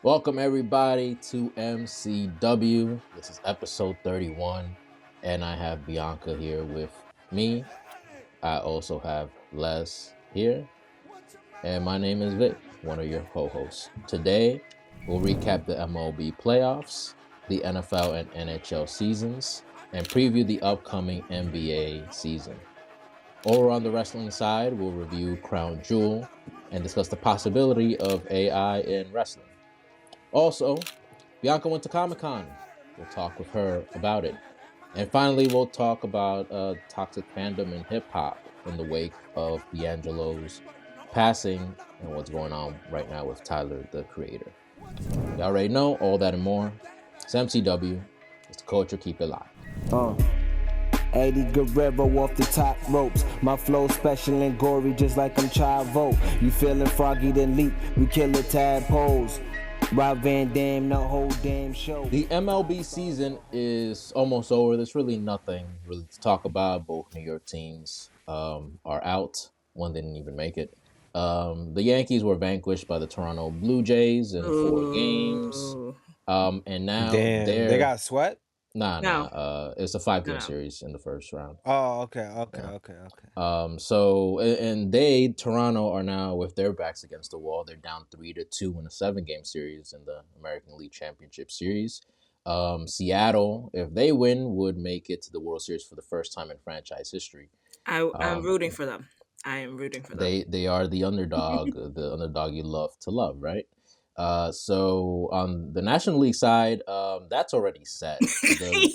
Welcome everybody to MCW. This is episode 31, and I have Bianca here with me. I also have Les here, and my name is Vic, one of your co-hosts. Today, we'll recap the MLB playoffs, the NFL and NHL seasons, and preview the upcoming NBA season. Over on the wrestling side, we'll review Crown Jewel and discuss the possibility of AI in wrestling. Also, Bianca went to Comic Con. We'll talk with her about it. And finally, we'll talk about toxic fandom in hip hop in the wake of D'Angelo's passing and what's going on right now with Tyler, the creator. You already know all that and more. It's MCW. It's the culture. Keep it locked. Uh. 80 Guerrero off the top ropes. My flow special and gory just like I'm Chavo. You feeling froggy then leap, we kill the tadpoles. Rob Van Dam, the whole damn show. The MLB season is almost over. There's really nothing really to talk about. Both New York teams are out. One didn't even make it. The Yankees were vanquished by the Toronto Blue Jays in 4 games. Ooh. And now Damn, they got swept? nah. No. It's a 5 game No. series in the first round. Oh, okay. So and they Toronto are now with their backs against the wall. They're down 3-2 in a 7 game series in the American League Championship Series. Seattle, if they win, would make it to the World Series for the first time in franchise history. I'm rooting for them. I am rooting for them. They are the underdog, the underdog you love to love, right? So on the National League side, that's already set. The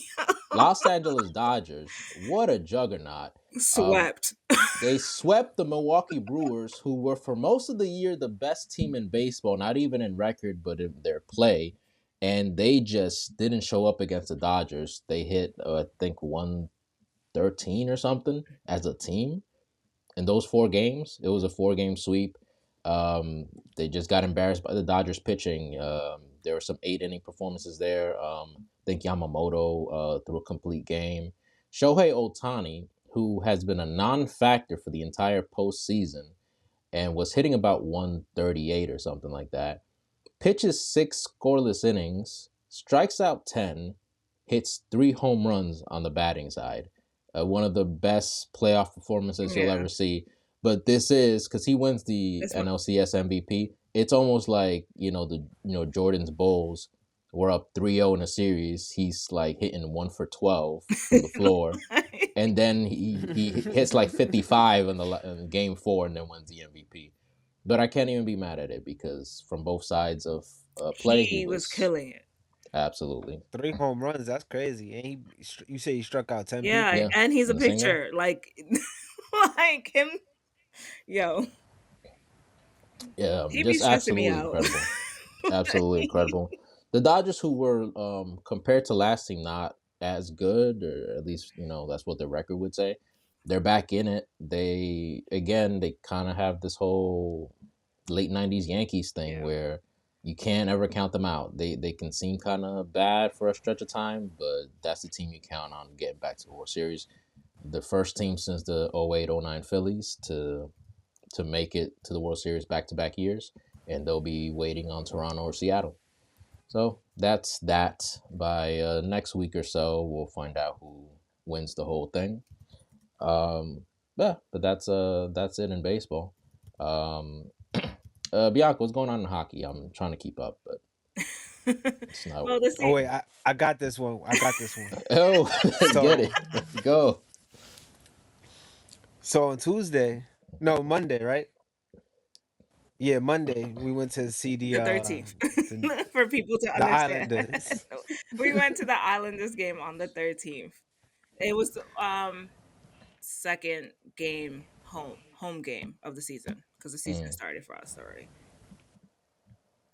Los Angeles Dodgers, what a juggernaut. Swept. They swept the Milwaukee Brewers, who were for most of the year the best team in baseball, not even in record, but in their play. And they just didn't show up against the Dodgers. They hit, I think, 113 or something as a team in those 4 games. It was a 4 game sweep. They just got embarrassed by the Dodgers pitching. There were some 8 inning performances there. I think Yamamoto threw a complete game. Shohei Ohtani, who has been a non-factor for the entire postseason and was hitting about 138 or something like that, pitches 6 scoreless innings, strikes out 10, hits 3 home runs on the batting side. One of the best playoff performances you'll ever see. But this is because he wins the NLCS MVP. It's almost like Jordan's Bulls were up 3-0 in a series. He's like hitting 1 for 12 from the floor, and then he hits like 55 in game 4 and then wins the MVP. But I can't even be mad at it because from both sides of play, he was killing it. Absolutely. 3 home runs, that's crazy. And you say he struck out 10 Yeah, people? and he's a in the single. pitcher. Like him. Yo. Yeah, He be just stressing me absolutely out. incredible. Absolutely incredible. The Dodgers, who were compared to last team not as good, or at least that's what the record would say, they're back in it. They kind of have this whole late 90s Yankees thing where you can't ever count them out. They can seem kind of bad for a stretch of time, but that's the team you count on getting back to the World Series. The first team since the 08-09 Phillies to make it to the World Series back-to-back years, and they'll be waiting on Toronto or Seattle. So that's that. By next week or so, we'll find out who wins the whole thing. But that's it in baseball. Bianca, what's going on in hockey? I'm trying to keep up, but it's not. Well, Oh wait, I got this one. Oh, get it. Let's go. So on Monday, right? Yeah, Monday we went to see the 13th. For people to the understand. Islanders. We went to the Islanders game on the 13th. It was second game home game of the season because the season started for us already.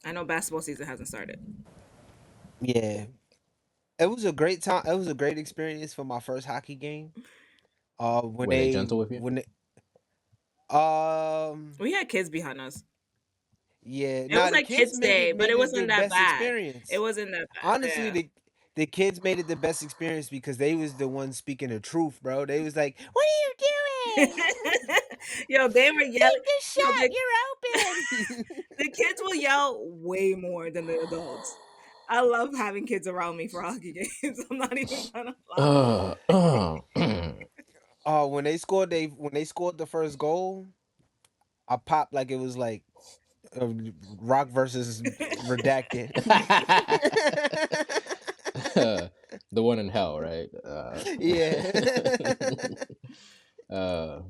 I know basketball season hasn't started. Yeah. It was a great time. It was a great experience for my first hockey game. Were they gentle with you? We had kids behind us. Yeah, It was like Kids Day, but it wasn't that bad. Experience. It wasn't that bad. Honestly, the kids made it the best experience because they was the ones speaking the truth, bro. They was like, "What are you open. Yo, they were yelling. Keep the Yo, shut. You're open. the kids will yell way more than the adults. I love having kids around me for hockey games. I'm not even gonna lie. Uh, uh, Oh, when they scored the first goal, I popped like it was like uh, Rock versus Redacted. the one in hell, right? Yeah. uh,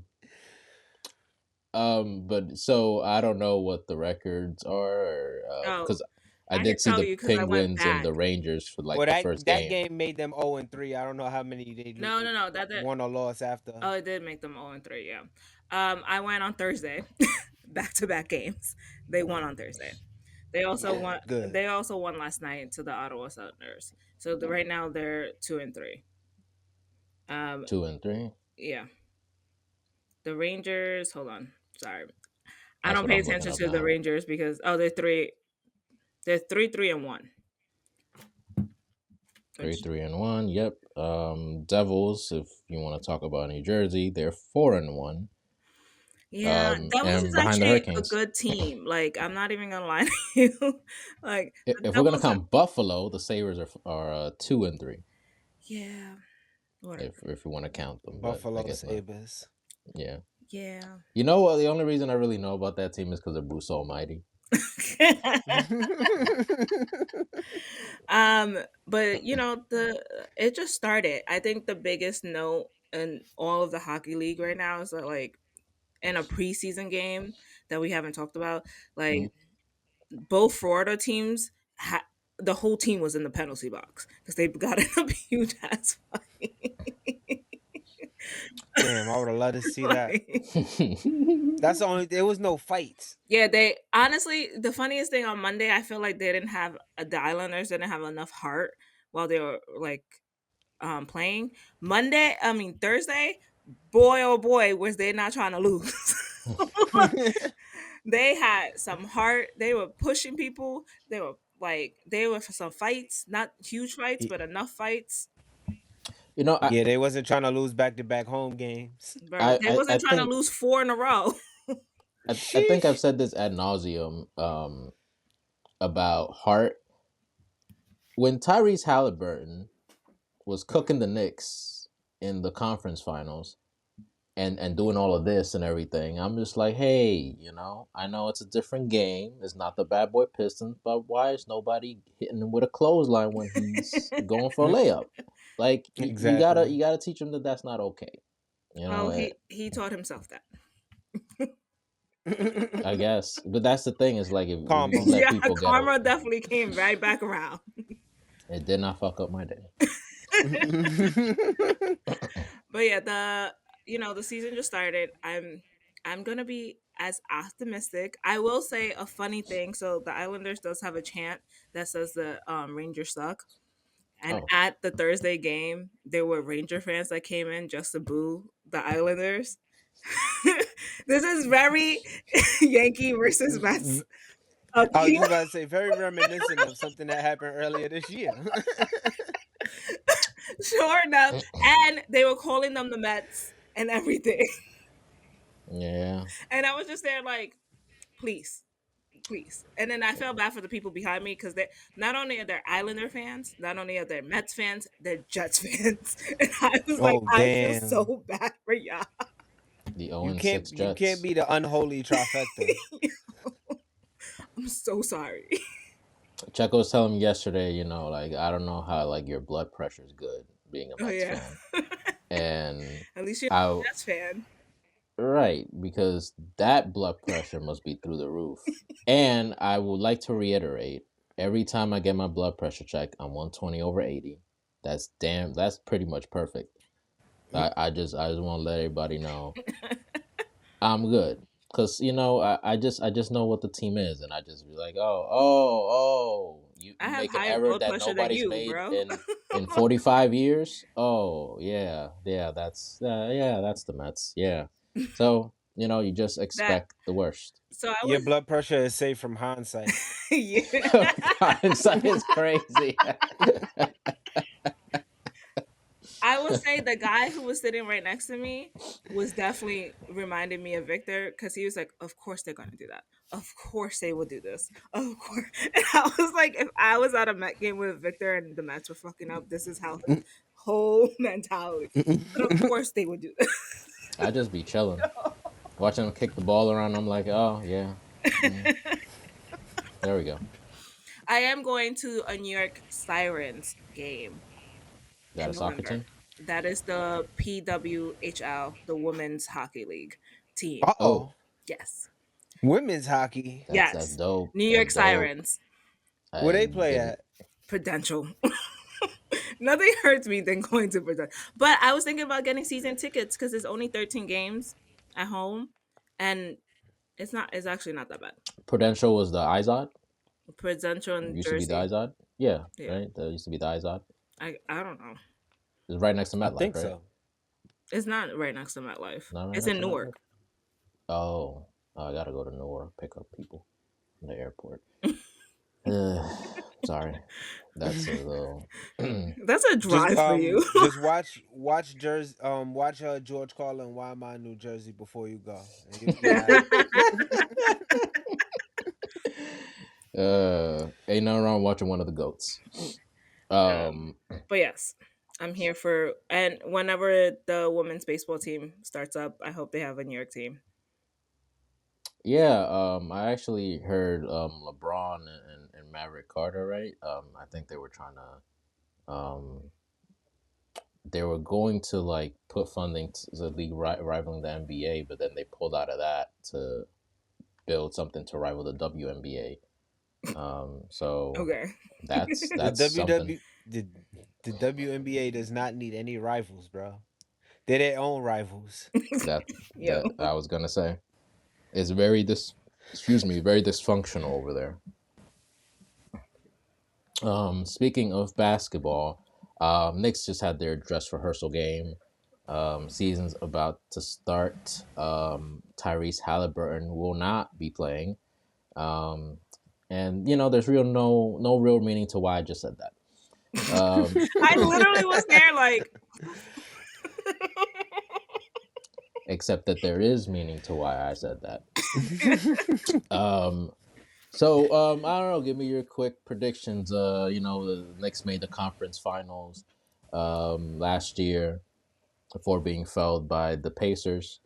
but so I don't know what the records are, Oh, because I I can did see tell the you because I went Penguins and back. the Rangers for Well, like the first that game. game made them 0-3. I don't know how many No. That did. won or lost after. Oh, it did make them 0-3. Yeah. I went on Thursday, back to back games. They won on Thursday. They also Yeah, won. good. They also won last night to the Ottawa Senators. So right now they're 2-3. Um, 2 and 3. yeah. The Rangers. Hold on. Sorry, I That's don't what pay I'm looking attention up to the now. Rangers because they're three. They're 3-3-1. 3 Which 3 and 1. Yep. Devils, if you want to talk about New Jersey, they're 4 and 1. yeah, Devils is And behind the actually a Hurricanes. good team. Like I'm not even gonna lie to you. Like the If we're gonna Devils are. count Buffalo, the Sabres are 2 and 3. Yeah. Whatever. If we want to count them, but I Buffalo guess not. Sabres. Yeah. Yeah. You know what? The only reason I really know about that team is because of Bruce Almighty. But the it just started. I think the biggest note in all of the hockey league right now is that like in a preseason game that we haven't talked about, like Mhm. both Florida teams the whole team was in the penalty box because they got in a huge ass fight. Damn, I would have loved to see that. Like, That's the only. There was no fights. yeah, they honestly the funniest thing on Monday, I feel like they didn't have the Islanders didn't have enough heart while they were like playing. Thursday, boy oh boy, was they not trying to lose. They had some heart. They were pushing people. They were for some fights, not huge fights, Y- but enough fights. You know, yeah, they wasn't trying to lose back to back home games. Bro, they I wasn't trying to think lose four in a row. I think I've Sheesh. said this ad nauseum, about Hart. When Tyrese Halliburton was cooking the Knicks in the conference finals, and doing all of this and everything, I'm just like, hey, I know it's a different game. It's not the bad boy Pistons, but why is nobody hitting him with a clothesline when he's going for a layup? Like Exactly. you gotta teach him that that's not okay. You know, Well, he taught himself that. I guess, but that's the thing is like if you Karma. let Yeah, people get karma definitely came right back around. it did not fuck up my day. But yeah, the season just started. I'm gonna be as optimistic. I will say a funny thing. So the Islanders does have a chant that says the Rangers suck. And Oh, at the Thursday game, there were Ranger fans that came in just to boo the Islanders. This is very Yankee versus Mets. I was Okay. just about to say, very reminiscent of something that happened earlier this year. Sure enough. And they were calling them the Mets and everything. yeah. And I was just there like, please, please. And then I felt bad for the people behind me because they not only are they Islander fans, not only are they Mets fans, they're Jets fans. And I was like, Oh I feel damn! so bad for y'all. The 0-6 You can't Jets. be the unholy trifecta. I'm so sorry. Checo was telling me yesterday, like I don't know how like your blood pressure is good being a Oh Mets yeah. fan, and At least you're I a Jets fan. right because that blood pressure must be through the roof. And I would like to reiterate, every time I get my blood pressure checked, I'm 120/80. That's pretty much perfect. I just want to let everybody know I'm good. Cause I just know what the team is, and I just be like, I you have make an higher error blood that pressure than nobody's you, made bro. in 45 years. Oh yeah, that's the Mets. Yeah, so you just That expect the worst. so I Your was blood pressure is safe from hindsight. yeah. Hindsight is crazy. I will say the guy who was sitting right next to me was definitely reminding me of Victor because he was like, "Of course they're gonna do that. Of course they will do this. Of course." And I was like, if I was at a Met game with Victor and the Mets were fucking up, this is how his whole mentality. But of course they would do this. I just be chilling, watching him kick the ball around. I'm like, oh yeah, mm, there we go. I am going to a New York Sirens game Got in a soccer November. team? That is the PWHL, the Women's Hockey League team. Oh, Uh-oh. Yes. Women's hockey. that's Yes. dope. New That's York dope. Sirens. Where I they play didn't. at? Prudential. Nothing hurts me than going to Prudential. But I was thinking about getting season tickets because there's only 13 games at home, and it's actually not that bad. Prudential was the Izod. Prudential in Used to be the Jersey. Izod. Yeah, Yeah. right. That used to be the Izod. I don't know. It's right next to I MetLife, think right? so. It's not right next to MetLife. Not right It's next in to MetLife. Newark. Oh, I gotta go to Newark pick up people from the airport. Sorry, that's a little. That's a drive for you. Just watch Jersey watch George Carlin Why Am I in New Jersey before you go. And you'll be alright. Ain't nothing wrong watching one of the goats. um, Um, but yes, I'm here for and whenever the women's baseball team starts up, I hope they have a New York team. yeah. I actually heard LeBron and Maverick Carter, right? I think they were trying to they were going to like put funding to the league rivaling the NBA, but then they pulled out of that to build something to rival the WNBA. So Okay. The that's something WW the WNBA does not need any rivals, bro. They're their own rivals. that Yo. that I was gonna say. It's very excuse me, very dysfunctional over there. Speaking of basketball, Knicks just had their dress rehearsal game. Season's about to start. Tyrese Halliburton will not be playing. Um, and there's no real meaning to why I just said that. I literally was there like Except that there is meaning to why I said that. Um, so I don't know. Give me your quick predictions. The Knicks made the conference finals last year before being felled by the Pacers.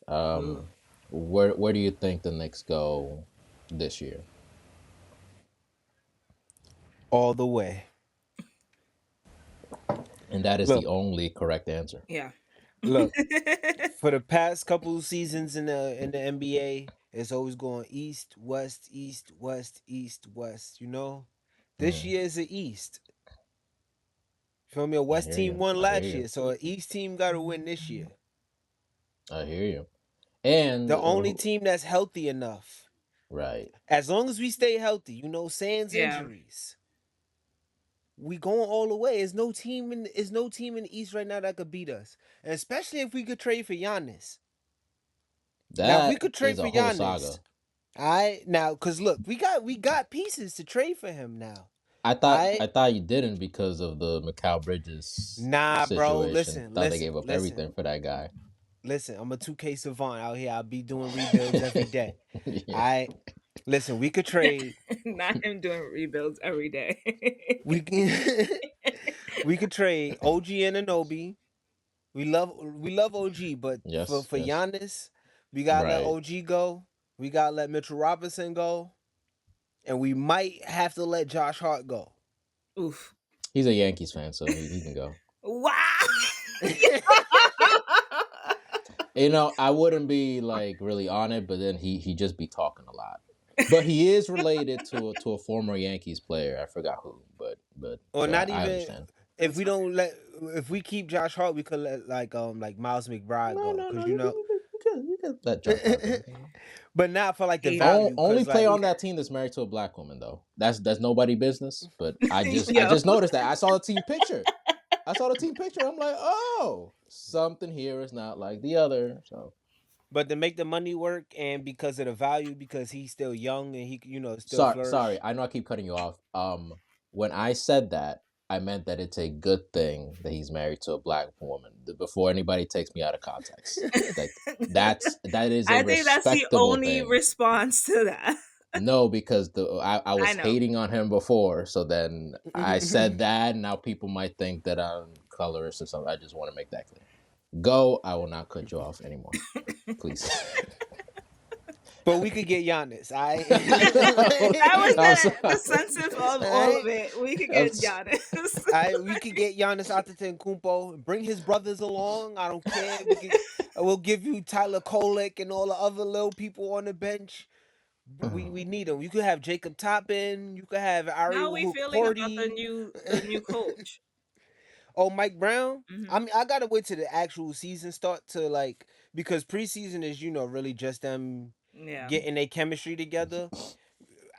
Ugh. Where do you think the Knicks go this year? All the way. And that is the Look, only correct answer. Yeah. look. For the past couple of seasons in the NBA, it's always going east, west, east, west, east, west. You know, this Mm, year is the east. Feel me? A I west hear team you. won I hear last you. year, so an east team got to win this year. I hear you. And The only team that's healthy enough, right, as long as we stay healthy, sans Yeah. injuries, we going all the way. There's no team in the East right now that could beat us, and especially if we could trade for Giannis. Now, if we that could is trade a for whole Giannis, saga. I now, cause look, we got pieces to trade for him now. I I thought you didn't because of the Mikal Bridges Nah, bro. situation. Listen, Thought they listen, gave up listen, everything for that guy. listen. I'm a 2K savant out here. I'll be doing rebuilds every day. Yeah. I listen. We could trade. Not him doing rebuilds every day. We can. We could trade OG and Anobi. We love OG, but for Yes, for yes. Giannis, we gotta let Right. OG go. We gotta let Mitchell Robinson go, and we might have to let Josh Hart go. Oof. He's a Yankees fan, so he can go. Wow. I wouldn't be like really on it, but then he just be talking a lot. But he is related to a former Yankees player. I forgot who, but Or so not I even understand. if That's we fine. don't let if we keep Josh Hart, we could let like Miles McBride No, go no, no. because You can let Josh Hart go. but not for like the Hater. value Only because player like on that team that's married to a black woman though. That's nobody business. But I Yo. just noticed that. I saw the team picture. I'm like, oh, something here is not like the other. So but to make the money work and because of the value because he's still young and he still sorry. flourish. I know I keep cutting you off. When I said that, I meant that it's a good thing that he's married to a black woman. Before anybody takes me out of context, like that is a I think that's the respectable only thing. response to that. No, because I I was know. hating on him before, so then I said that, and now people might think that I'm colorist or something. I just want to make that clear. Go. I will not cut you off anymore, please. But we could get Giannis. I. That was I'm the sorry. sense of all of Alright. it. We could I'm get Giannis. We could get Giannis Antetokounmpo. Bring his brothers along. I don't care. We could. We'll give you Tyler Kolek and all the other little people on the bench. We need them. You could have Jacob Toppin. You could have Ari How are we feeling about Porty. the new coach? Oh, Mike Brown. Hmm. I mean, I gotta wait till the actual season start to like because preseason is really just them Yeah. getting their chemistry together.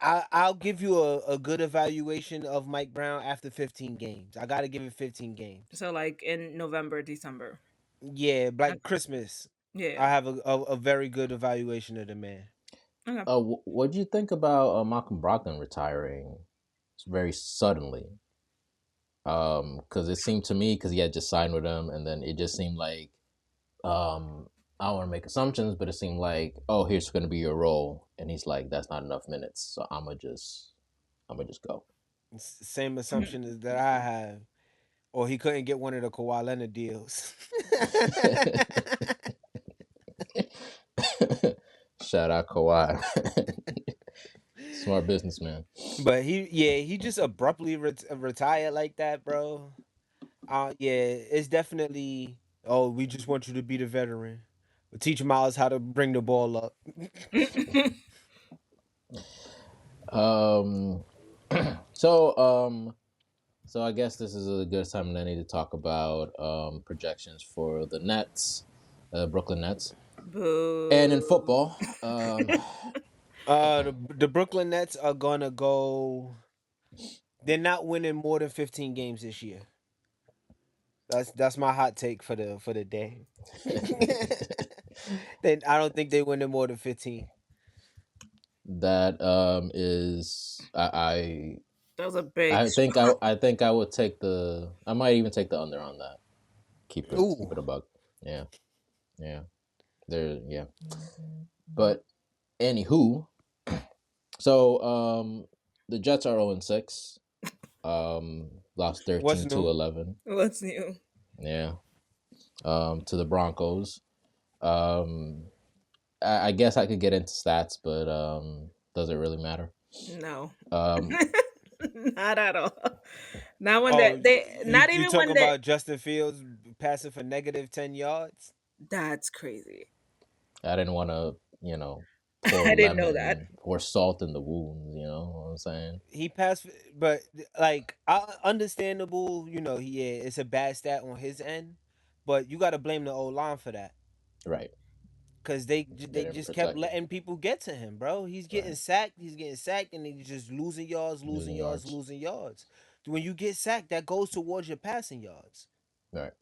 I'll give you a good evaluation of Mike Brown after 15 games. I gotta give it 15 games. So like in November, December. Yeah, like Okay. Christmas. Yeah. I have a very good evaluation of the man. Okay. what do you think about Malcolm Brogdon retiring very suddenly? Because it seemed to me because he had just signed with him, and then it just seemed like I don't want to make assumptions, but it seemed like, oh, here's going to be your role, and he's like, that's not enough minutes, so I'm gonna just go. It's the same assumption as that I have. Or he couldn't get one of the Kawhi Leonard deals. Shout out Kawhi, smart businessman. But he just abruptly retired like that, bro. Yeah, it's definitely. Oh, we just want you to be the veteran. But teach Miles how to bring the ball up. Um, so so I guess this is a good time that I need to talk about projections for the Nets, Brooklyn Nets, and in Boo. football. The Brooklyn Nets are gonna go. They're not winning more than 15 games this year. That's my hot take for the day. Then I don't think they winning more than 15. That is That was a big I think I would take the I might even take the under on that. Ooh, Keep it a buck. Yeah. Yeah. There yeah. But anywho, so the Jets are 0-6. Lost what's 13 to new? 11. What's new? Yeah. To the Broncos. Um I guess I could get into stats, but does it really matter? No. Um Not at all. Not when Oh, they not you even talking when they about Justin Fields passing for negative 10 yards? that's crazy. I didn't want to, pour I didn't know that. lemon or salt in the wounds, you know what I'm saying? He passed, but like understandable. It's a bad stat on his end, but you got to blame the old line for that Right. because They they didn't just kept protect him. letting people get to him, bro. Right. He's getting sacked, and he's just losing yards, losing Losing yards, yards. losing yards. When you get sacked, that goes towards your passing yards. Right.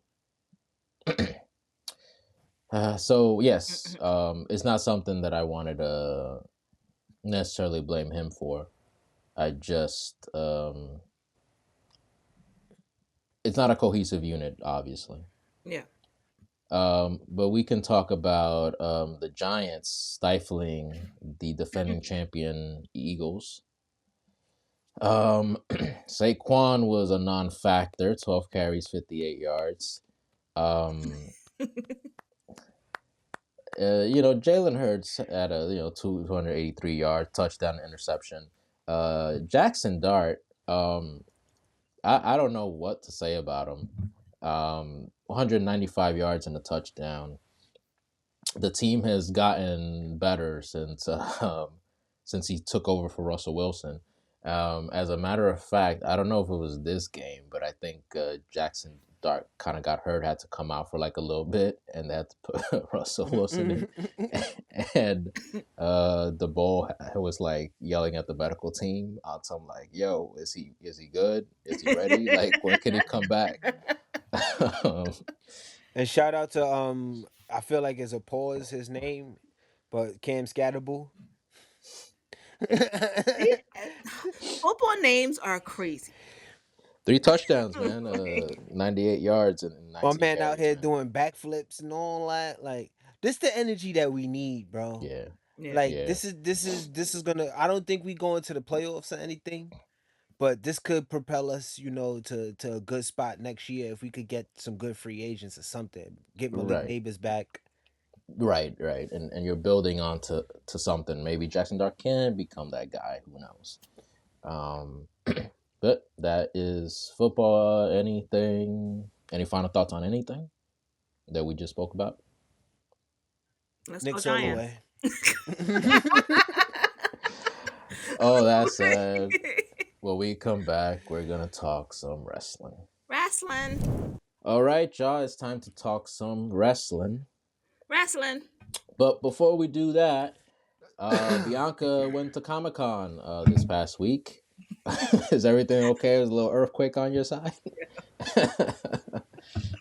So yes, it's not something that I wanted to necessarily blame him for. I just it's not a cohesive unit, obviously. Yeah. But we can talk about the Giants stifling the defending champion Eagles. Saquon was a non-factor, 12 carries, 58 yards. Um, Jalen Hurts had a 283 yard touchdown interception. Jackson Dart, I don't know what to say about him. 195 yards and a touchdown. The team has gotten better since he took over for Russell Wilson. As a matter of fact, I don't know if it was this game, but I think Jackson Dart kind of got hurt, had to come out for like a little bit, and they had to put Russell Wilson in. And the bull was like yelling at the medical team. I'll tell him like, "Yo, is he good? Is he ready? Like, when can he come back?" um, And shout out to I feel like it's a pause his name, but Cam Scatterbull. Football names are crazy. Three touchdowns, man. 98 yards in My 19 man out carries, here man. doing backflips and all that. Like this, the energy that we need, bro. Yeah, Yeah. Like yeah, this is gonna. I don't think we go into the playoffs or anything, but this could propel us, to a good spot next year if we could get some good free agents or something. Get Malik right, Neighbors back. right, and you're building on to something. Maybe Jackson Dart can become that guy. Who knows? Um, but that is football. Anything? Any final thoughts on anything that we just spoke about? Let's go Knicks all the Giants. way. Oh, that's sad. When we come back, we're gonna talk some wrestling. Wrestling. All right, y'all. It's time to talk some wrestling. Wrestling. But before we do that, Bianca went to Comic Con this past week. Is everything okay? Is a little earthquake on your side?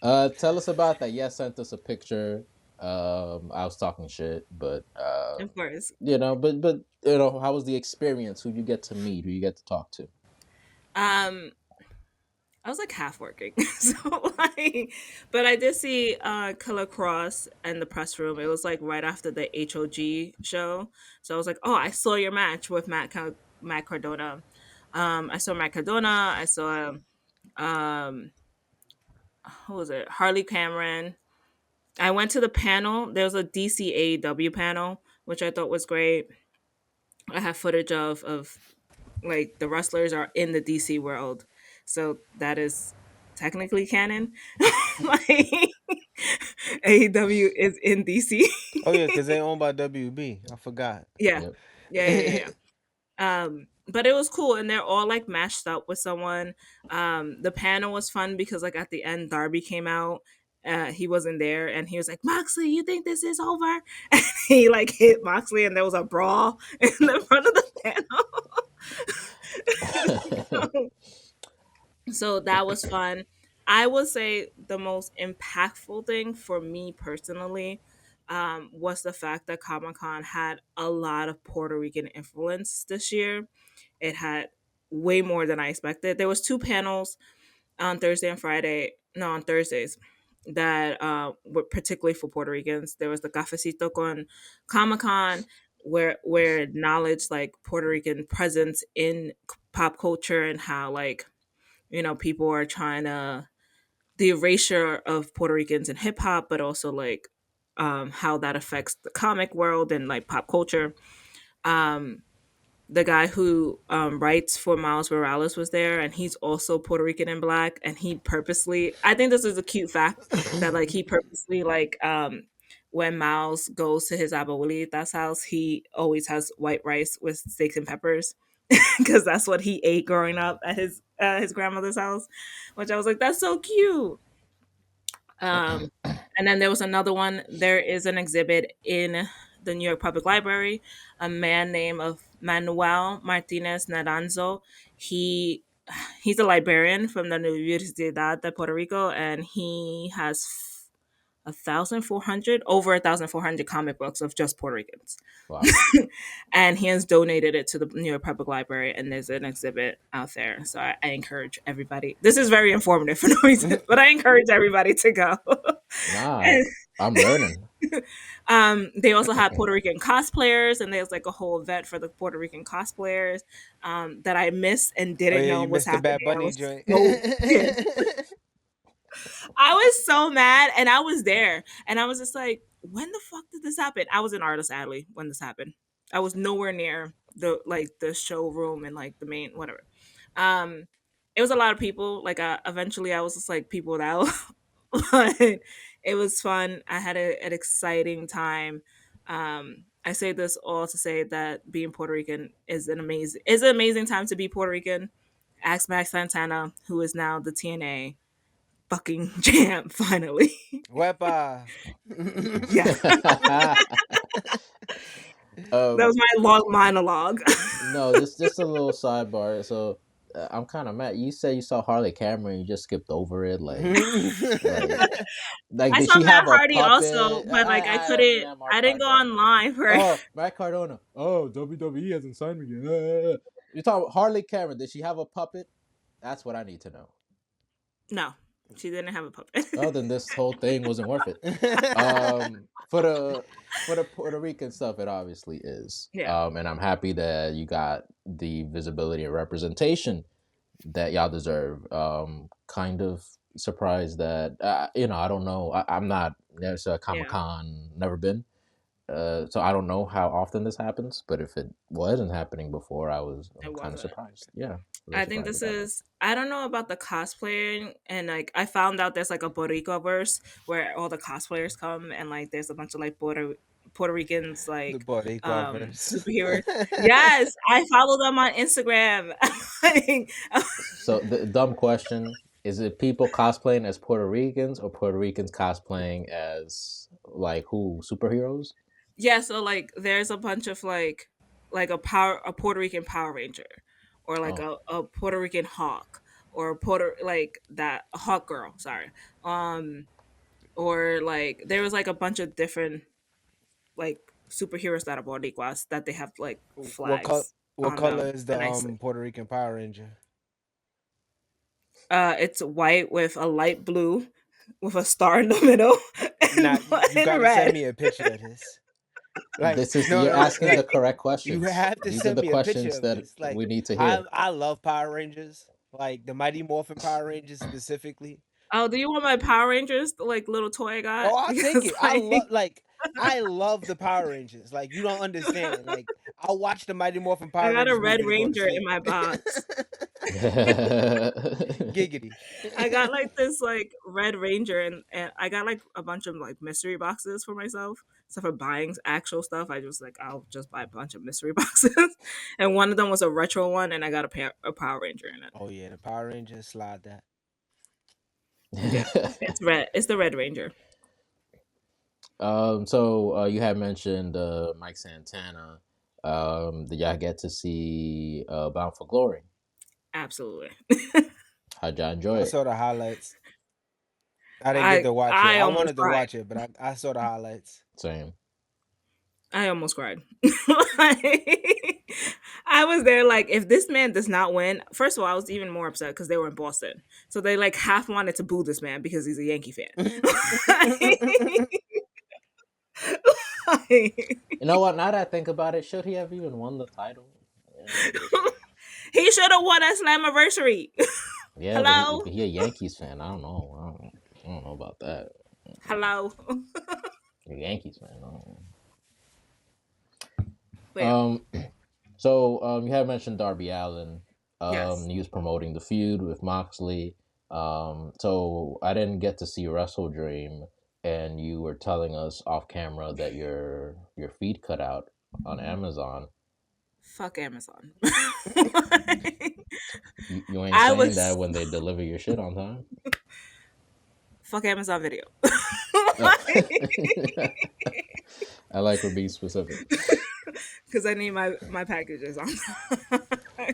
Tell us about that. Yes, sent us a picture. I was talking shit, but Of course. but how was the experience? Who you get to meet? Who you get to talk to? Um, I was like half working, so like, but I did see Killer Cross in the press room. It was like right after the HOG show, so I was like, "Oh, I saw your match with Matt Cardona." I saw Matt Cardona. I saw um, who was it? Harley Cameron. I went to the panel. There was a DCAW panel, which I thought was great. I have footage of like the wrestlers are in the DC world, so that is technically canon. Like AEW is in DC. Oh yeah, because they owned by WB. I forgot. Yeah, Yep. yeah. But it was cool, and they're all like matched up with someone. The panel was fun because like at the end, Darby came out. He wasn't there, and he was like, "Moxley, you think this is over?" And he like hit Moxley, and there was a brawl in the front of the panel. So that was fun. I would say the most impactful thing for me personally was the fact that Comic Con had a lot of Puerto Rican influence this year. It had way more than I expected. There was two panels on Thursday and Friday. No, on Thursdays that were particularly for Puerto Ricans. There was the Cafecito con Comic Con, where it acknowledged like Puerto Rican presence in pop culture and how like people are trying to the erasure of Puerto Ricans in hip hop, but also like how that affects the comic world and like pop culture. Um, the guy who writes for Miles Morales was there, and he's also Puerto Rican and black. And he purposely, I think this is a cute fact that like he purposely like when Miles goes to his abuelita's house, he always has white rice with steaks and peppers because that's what he ate growing up at his grandmother's house, which I was like, that's so cute. Um, and then there was another one. There is an exhibit in the New York Public Library. A man named of Manuel Martinez Naranjo. He he's a librarian from the Universidad de Puerto Rico, and he has 1,400 over 1,400 comic books of just Puerto Ricans. Wow. And he has donated it to the New York Public Library, and there's an exhibit out there. So I encourage everybody. This is very informative for no reason, but I encourage everybody to go. Nah, And, I'm learning. they also had Puerto Rican cosplayers, and there's like a whole event for the Puerto Rican cosplayers that I missed and Oh didn't yeah, know you was missed the happening. Bad I Bunny was joint. so pissed. I was so mad, and I was there, and I was just like, "When the fuck did this happen?" I was in Artist Alley when this happened. I was nowhere near the showroom and like the main whatever. Um, it was a lot of people. Like eventually, I was just like people out, but it was fun. I had an exciting time. I say this all to say that being Puerto Rican is an amazing time to be Puerto Rican. Ask Max Santana, who is now the TNA fucking champ finally. Wepa. Yeah, that um, was my long monologue. no, just a little sidebar. So I'm kind of mad. You said you saw Harley Cameron, you just skipped over it. Like, like, I did saw she Matt have a Hardy also, puppet? but like I I couldn't. man, I Mark didn't go Cardona. online for it. Oh, Matt Cardona. Oh, WWE hasn't signed me yet. You talking about Harley Cameron? Did she have a puppet? That's what I need to know. No, she didn't have a puppet. Oh, then this whole thing wasn't worth it. For the Puerto Rican stuff, it obviously is. Yeah, And I'm happy that you got the visibility and representation that y'all deserve. Kind of surprised that I don't know. I'm not necessarily Comic yeah, Con, never been. So I don't know how often this happens, but if it wasn't happening before, I'm it kind of wasn't. surprised. Yeah, really I think surprised with this that. is. I don't know about the cosplaying, and like I found out there's like a Boricua verse where all the cosplayers come, and like there's a bunch of like Puerto Ricans The like Boricua verse. superheroes. Yes, I follow them on Instagram. Like, So the dumb question is: it people cosplaying as Puerto Ricans or Puerto Ricans cosplaying as like who superheroes? yeah, so like there's a bunch of like a Puerto Rican Power Ranger, or like Oh, a Puerto Rican Hawk, or a Puerto like that a Hawk Girl. Sorry, um, or like there was like a bunch of different like superheroes that are Boricuas that they have like What color? flags What on color them, is the and I say, Puerto Rican Power Ranger? it's white with a light blue with a star in the middle Now you and gotta send red. me a picture of this. Like this is no, you're no, asking the like correct you questions. have to These are send the me a picture questions of that this. Like we need to I hear. I love Power Rangers, like the Mighty Morphin Power Rangers specifically. Oh, do you want my Power Rangers, the like little toy I got? Oh, I'll take Because it. like I love the Power Rangers. Like you don't understand. Like I'll watch the Mighty Morphin I Power got a Rangers Red movie to go to Ranger in sleep. my box. Giggity. I got like this like Red Ranger, and I got like a bunch of like mystery boxes for myself. So for buying actual stuff, I just like I'll just buy a bunch of mystery boxes, and one of them was a retro one, and I got a Power Ranger in it. Oh yeah, the Power Rangers slide that. Yeah, it's red. It's the Red Ranger. So you had mentioned Mike Santana. Did y'all get to see Bound for Glory? Absolutely. How'd y'all enjoy I it? saw the highlights. I didn't get I to watch it. I I almost wanted to cried. watch it, but I saw the highlights. Same. I almost cried. Like, I was there like, if this man does not win, first of all, I was even more upset because they were in Boston. So they like half wanted to boo this man because he's a Yankee fan. Like, You know what? Now that I think about it, should he have even won the title? Yeah, maybe. he should have won at Slammiversary. Yeah, but Hello? he a Yankees fan. I don't know. I don't know about that. Hello? He a Yankees fan. I don't But know. yeah, So you had mentioned Darby Allen. yes. He was promoting the feud with Moxley. So I didn't get to see Wrestle Dream, and you were telling us off camera that your feed cut out on Amazon. Fuck Amazon. You ain't I saying that was when they deliver your shit on time. fuck Amazon Video. Oh. I like for being specific. Because I need my packages on time.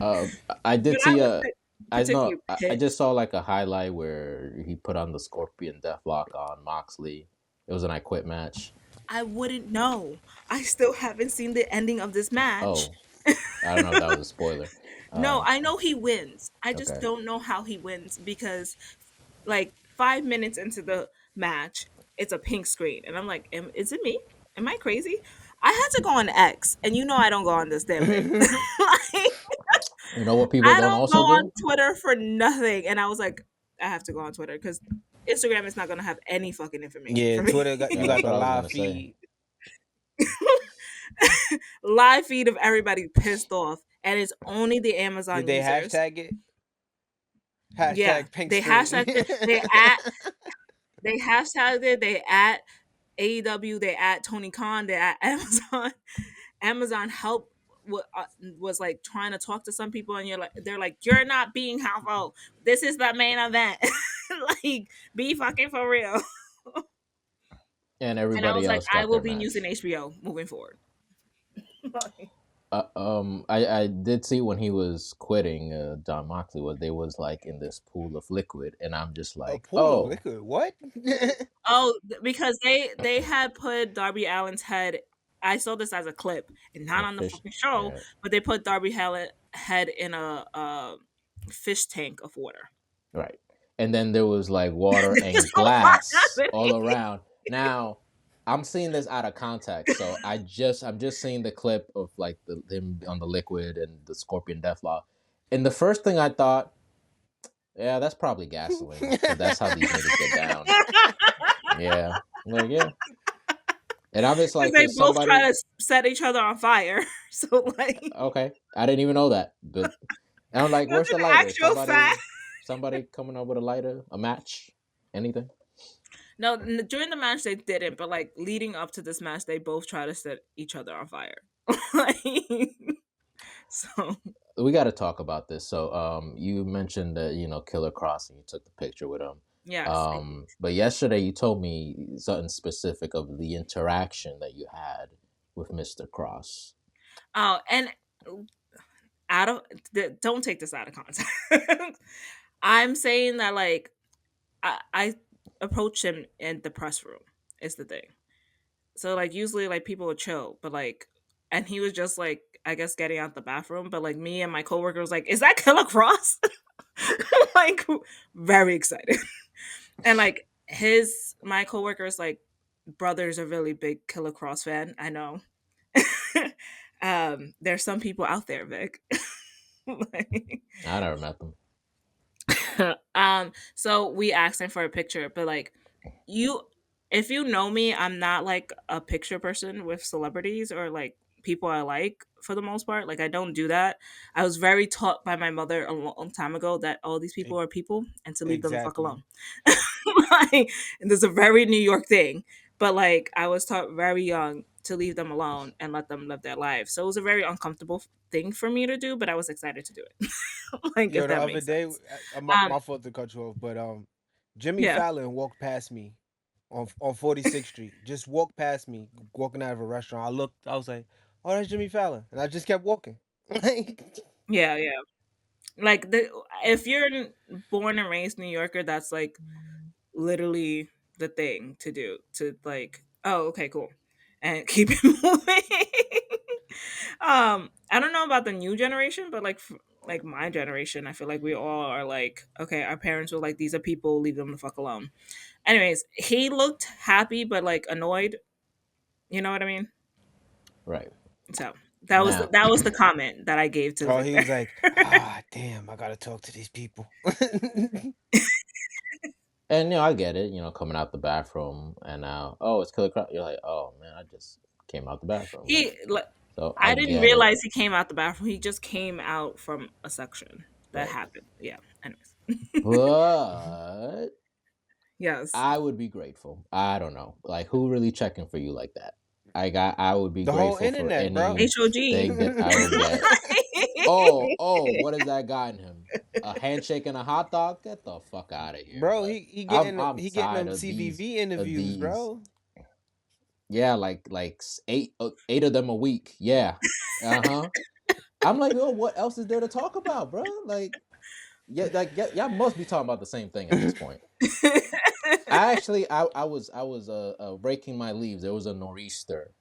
Uh, I But did I see was a. I know. particularly I just pissed. saw like a highlight where he put on the Scorpion Deathlock on Moxley. It was an I Quit match. I wouldn't know. I still haven't seen the ending of this match. Oh, I don't know if that was a spoiler. No, Um, I know he wins. I just okay. don't know how he wins because, like, 5 minutes into the match, it's a pink screen. And I'm like, is it me? Am I crazy? I had to go on X, and you know I don't go on this damn thing. Like, You know what people I don't don't go also on do? Twitter for nothing. And I was like, I have to go on Twitter because Instagram is not going to have any fucking information Yeah, for me. Twitter got Yeah, you that's got the what I was live gonna say. feed. Live feed of everybody pissed off, and it's only the Did Amazon they users. hashtag it? Yeah, Hashtag pink they screen. hashtagged it. They hashtagged it. They at AEW. They at Tony Khan. They at Amazon. Amazon help was like trying to talk to some people, and they're like, you're not being helpful. This is the main event. Like, be fucking for real. And And I everybody was like, else I got will their be using match. HBO moving forward. Like, I did see when he was quitting. John Moxley was they was like in this pool of liquid, and I'm just A like, pool of oh, liquor. What? oh, because they had put Darby Allen's head. I saw this as a clip, and not and on the fish. fucking show, Yeah, but they put Darby Allen head in a fish tank of water. Right. And then there was like water and So what's glass all happening? around. Now, I'm seeing this out of context, so I'm just seeing the clip of like the him on the liquid and the scorpion deathlock. And the first thing I thought, yeah, that's probably gasoline because that's how these niggas get down. Yeah, I'm like yeah. And I'm just Because like, they could both try somebody? to set each other on fire. So like Okay, I didn't even know that, but and I'm like, that's where's the an lighter? actual fact. Somebody coming up with a lighter, a match, anything? No, during the match they didn't, but like leading up to this match, they both try to set each other on fire. Like, so We got to talk about this. So, you mentioned that Killer Cross and you took the picture with him. yes. But yesterday you told me something specific of the interaction that you had with Mr. Cross. Oh, and out of don't take this out of context. I'm saying that like I approached him in the press room is the thing. So like usually like people would chill, but like and he was just like I guess getting out the bathroom, but like me and my coworker was like, "Is that Killer Cross?" Like very excited. And like his my coworker's like brother's a really big Killer Cross fan. I know. There's some people out there, Vic. Like, I never met them. so we asked him for a picture, but like you if you know me, I'm not like a picture person with celebrities or like people I like for the most part. Like I don't do that. I was very taught by my mother a long time ago that all these E- people are people and to leave them the fuck exactly. alone. Like, and there's a very New York thing, but like I was taught very young to leave them alone and let them live their lives. So it was a very uncomfortable thing for me to do, but I was excited to do it. Like Yo, if the that other makes day, sense. my Um, fault to cut you off, but Jimmy yeah. Fallon walked past me on 46th Street. Just walked past me, walking out of a restaurant. I looked, I was like, "Oh, that's Jimmy Fallon," and I just kept walking. Yeah, yeah. Like the if you're born and raised New Yorker, that's like literally the thing to do to like oh okay cool and keep it moving. I don't know about the new generation, but like like my generation, I feel like we all are like okay, our parents were like these are people, leave them the fuck alone. Anyways, he looked happy but like annoyed. You know what I mean? Right. So Now, that was the comment that I gave to Oh, he Victor. was like, "Ah, damn, I gotta talk to these people." and I get it, coming out the bathroom and now, oh, it's Killer Cross. You're like, oh man, I just came out the bathroom. He like So I I didn't get it. realize he came out the bathroom. He just came out from a section that Right. happened. Yeah. Anyways. But Yes. I would be grateful. I don't know. Like who really checking for you like that? I would be The whole grateful for internet, bro. any HOG. thing that I would get. Oh, what has that gotten him? A handshake and a hot dog? Get the fuck out of here. Bro, Like I'm he getting tired them CVV of interviews, these. bro. Yeah, like eight of them a week. Yeah. Uh-huh. I'm like, oh, what else is there to talk about, bro? Like yeah, like y'all must be talking about the same thing at this point. I was raking my leaves. There was a nor'easter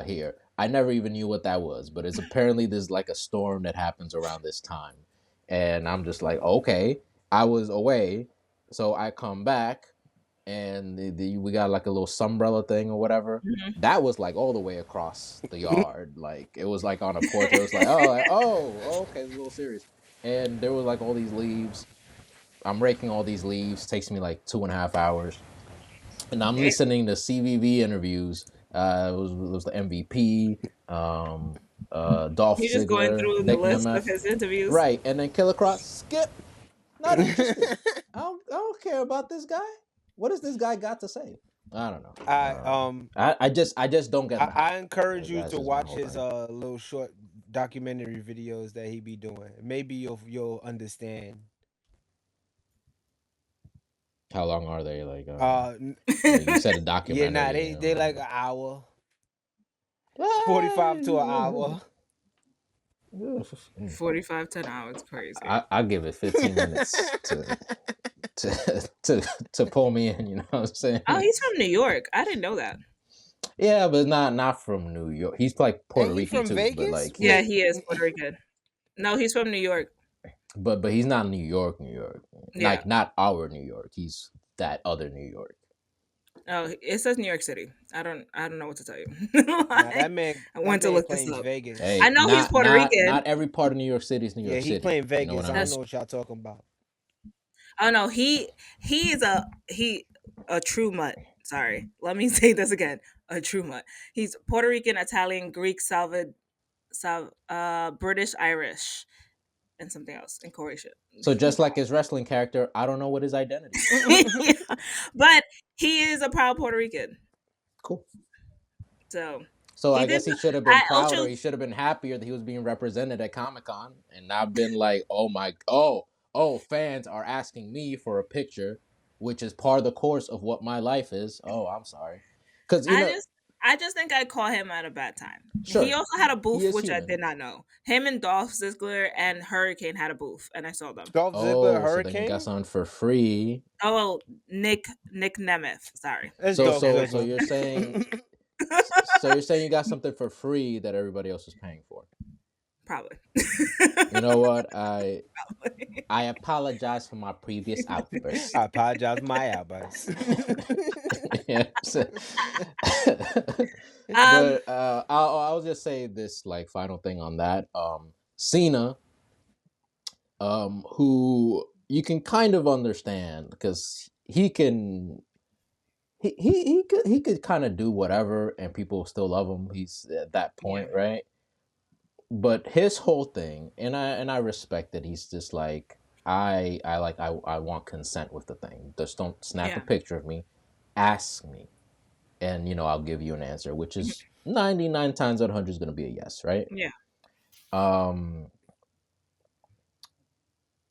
here. I never even knew what that was, but it's apparently there's like a storm that happens around this time, and I'm just like, okay. I was away, so I come back, and we got like a little umbrella thing or whatever. Mhm. That was like all the way across the yard. Like it was like on a porch. It was like, oh, okay, it's a little serious. And there was like all these leaves. I'm raking all these leaves. Takes me like 2.5 hours, and I'm Damn. listening to CVV interviews. It was the MVP, Dolph He's just going Ziggler, through the Nick list of Nemeth, his interviews. right, and then Killer Cross. Skip, not interested. I don't care about this guy. What does this guy got to say? I don't know. I um I just don't get the I hype. encourage Like you that's to just my watch whole his thing. little short documentary videos that he be doing. Maybe you'll understand. How long are they? Like N- you said a yeah, nah, documentary. they like an hour, What? 45 to an hour. 45 to an hour. It's crazy. I give it 15 minutes to pull me in. You know what I'm Oh, saying? he's from New York. I didn't know that. Yeah, but not from New York. He's like Puerto Ain't he Rican from too, but Vegas? like Yeah, Wait, he is Puerto Rican. No, he's from New York. but he's not New York, New York. Yeah. Like not our New York. He's that other New York. Oh, it says New York City. I don't know what to tell you. Nah, Like, I that went to man look this claims up. Vegas. I Hey, know he's Puerto Rican. not every part of New York City is New Yeah, York he City. claimed You know what Vegas. I I don't mean? That's know what y'all talking about. Oh no, he is he a true mutt. Sorry, let me say this again. A true mutt. He's Puerto Rican, Italian, Greek, British, Irish, and something else, and Croatian. So just like his wrestling character, I don't know what his identity is. Yeah. But he is a proud Puerto Rican. Cool. So So he I did. guess he should have been I proud, or also he should have been happier that he was being represented at Comic Con, and not been like, oh my, fans are asking me for a picture, which is part of the course of what my life is. Oh, I'm sorry, because I just I just think I caught him at a bad time. He sure, also had a he booth, is which I human. did not know. Him and Dolph Ziggler and Hurricane had a booth, and I saw them. Dolph Ziggler, Oh, so then he got Hurricane. something for free. Oh, Nick Nemeth. Sorry, It's Nick Dolph So Nemeth. you're Ziggler. saying, so you're saying you got something for free that everybody else was paying for. Probably. You know what? I apologize for my previous I outburst. apologize for my outburst. Yeah. um, But I'll just say this like final thing on that. Cena, who you can kind of understand because he could kind of do whatever and people still love him. He's at that yeah, point, right? But his whole thing, and I respect that he's just like I want consent with the thing. Just don't snap a yeah, picture of me. Ask me, and I'll give you an answer, which is 99 times out of 100 is going to be a yes, right? yeah, Um,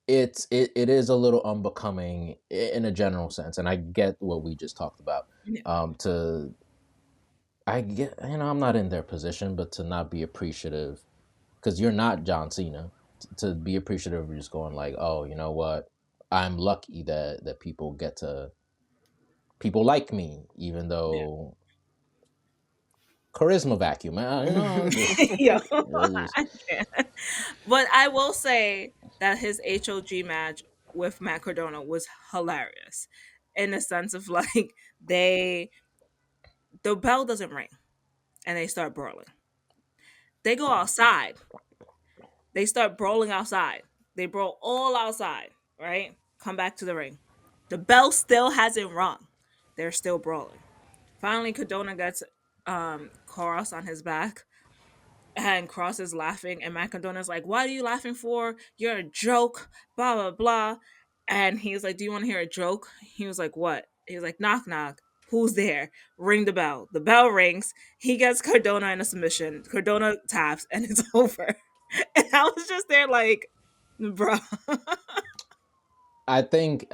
it is a little unbecoming in a general sense, and I get what we just talked about. yeah, To I get I'm not in their position, but to not be appreciative because you're not John Cena. To be appreciative of just going like, oh, you know what? I'm lucky that people like me, even yeah. though charisma vacuum. Yo, Just I can't. But I will say that his HOG match with Matt Cardona was hilarious, in the sense of like they the bell doesn't ring and they start brawling. They go outside. They start brawling outside. They brawl all outside, right? Come back to the ring. The bell still hasn't rung. They're still brawling. Finally, Cadona gets Cross on his back, and Cross is laughing, and Matt Cadona's like, "What are you laughing for? You're a joke." Blah blah blah. And he's like, "Do you want to hear a joke?" He was like, "What?" He was like, "Knock knock. Who's there? Ring the bell." The bell rings. He gets Cardona in a submission. Cardona taps, and it's over. And I was just there like, bro. I think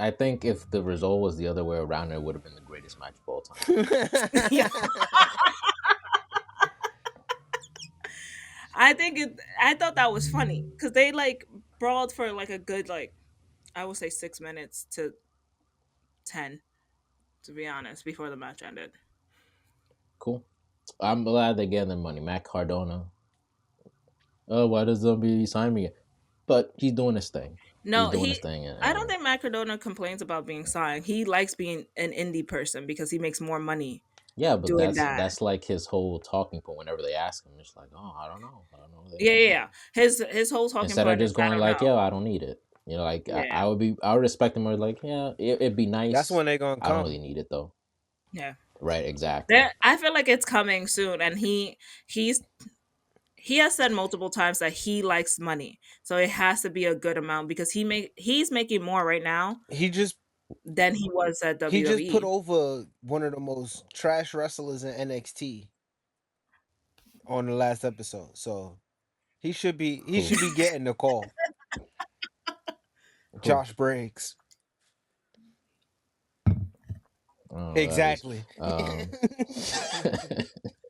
if the result was the other way around, it would have been the greatest match of all time. Yeah. I thought that was funny because they like brawled for like a good like I would say 6 minutes to 10, to be honest, before the match ended. Cool. I'm glad they gave them money. Matt Cardona. Oh, why does Zombie sign me? But he's doing his thing. He's No, doing his he. thing, I don't and think Matt Cardona complains about being signed. He likes being an indie person because he makes more money yeah. But doing that's that. that's like his whole talking point. Whenever they ask him, it's like, oh, I don't know. Yeah, yeah, yeah. His whole talking Instead of point is just I going don't like, know. yo, I don't need it. Like Yeah, I would respect him more like, yeah, it'd be That's nice. when they gonna I don't come. really need it though. yeah. Right? Exactly. There, I feel like it's coming soon, and he's he has said multiple times that he likes money, so it has to be a good amount because he's making more right now He just than he was at he just put WWE. over one of the most trash wrestlers in NXT on the last episode. So he Who? should be getting the call. Who? Josh Briggs. Oh, that is. Exactly.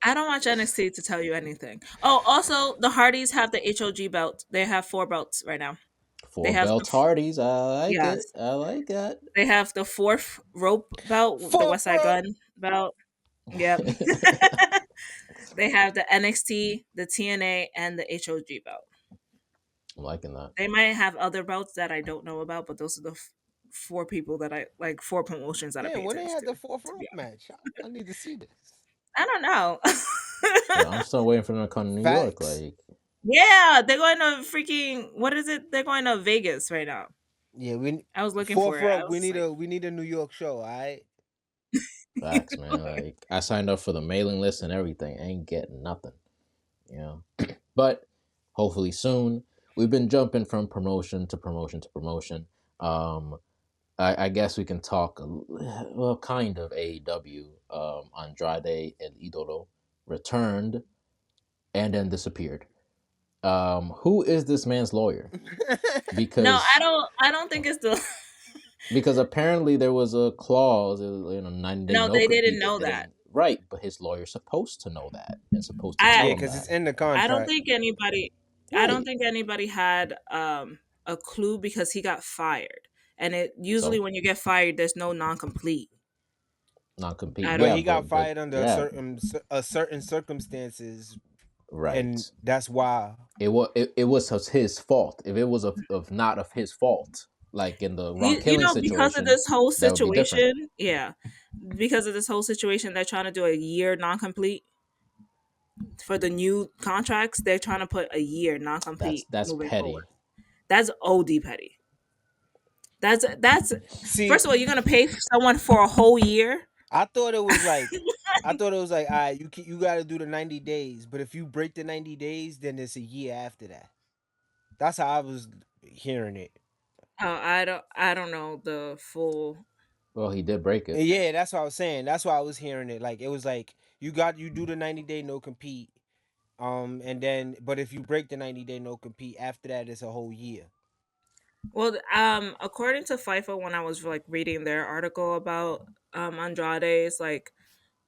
I don't watch NXT to tell you anything. Oh, also the Hardys have the HOG belt. They have four belts right now. They Four have belt Hardys. I like yes, it. I like that. they have the fourth rope belt, the Fuck West Side bro. Gun belt. Yep. They have the NXT, the TNA, and the HOG belt. I'm liking that. They might have other belts that I don't know about, but those are the four people that I like, four promotions that I Damn, pay when they attention had to. the fourth To be rope honest, match, I need to see this. I don't know. Yeah, I'm still waiting for them to come to New York. Facts. Like, Yeah, they're going to freaking what is it? They're going to Vegas right now. Yeah, we I was looking fourth for it. I rope. was like, We need a New York show. All right. facts, man. Like, I signed up for the mailing list and everything. Ain't getting nothing. You know. But hopefully soon. We've been jumping from promotion to promotion to promotion. Um, I guess we can talk, well, kind of AEW. Andrade El Idolo returned and then disappeared. Who is this man's lawyer? no, I Because don't. I don't think it's the. apparently there was a clause, 90-day No, no they didn't compete that know that. didn't right, but his lawyer's supposed to know that and supposed to I tell Yeah, him because it's that. in the I don't contract. think anybody. I don't Right. think anybody had a clue because he got fired, and it usually So when you get fired, there's no non complete. non compete. I But don't. Yeah, he got but fired under yeah, a certain circumstances, and right. that's why. It was his fault. If it was of not of his fault, like in the Ron You Killing know, because of situation, this whole that would be different. situation, yeah, because of this whole situation, they're trying to do a year non complete for the new contracts. They're trying to put a year non complete That's moving forward. petty. That's OD petty. That's See, first of all, you're gonna pay someone for a whole year. I thought it was like, I thought it was like, all right, you got to do the 90 days, but if you break the 90 days, then it's a year after that. That's how I was hearing it. I don't know the full. Well, he did break it. And yeah, that's what I was saying. That's why I was hearing it. Like it was like you do the 90 day no compete, and then but if you break the 90 day no compete after that, it's a whole year. Well, according to FIFA, when I was like reading their article about Andrade's like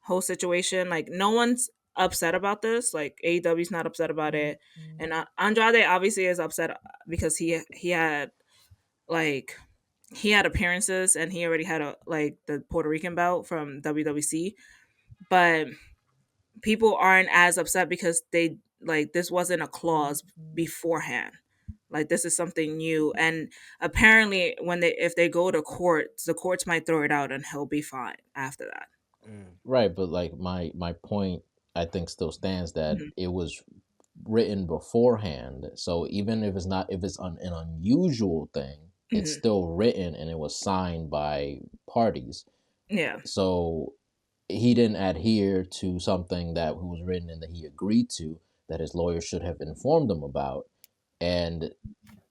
whole situation, like no one's upset about this. Like AEW's not upset about it, and Andrade obviously is upset because he had like he had appearances and he already had a like the Puerto Rican belt from WWC, but people aren't as upset because they like this wasn't a clause beforehand. Like this is something new, and apparently, when they if they go to court, the courts might throw it out, and he'll be fine after that. Mm. Right, but like my point I think still stands that Mhm. it was written beforehand. So even if it's an unusual thing, it's Mhm. still written and it was signed by parties. Yeah, So he didn't adhere to something that was written and that he agreed to that his lawyer should have informed him about. And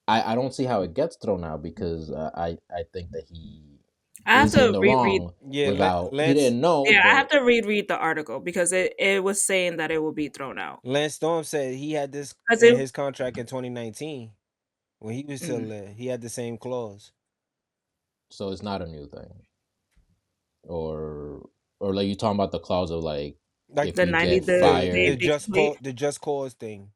I don't see how it gets thrown out because I think that he I have is in to the reread. wrong Yeah, without he Lance didn't know, Yeah, I have but to reread the article because it was saying that it will be thrown out. Lance Storm said he had this Because in it, his contract in 2019 when he was still mm, there. He had the same clause. so it's not a new thing. Or like you talking about the clause of like Like if the you get day fired, basically the just cause thing.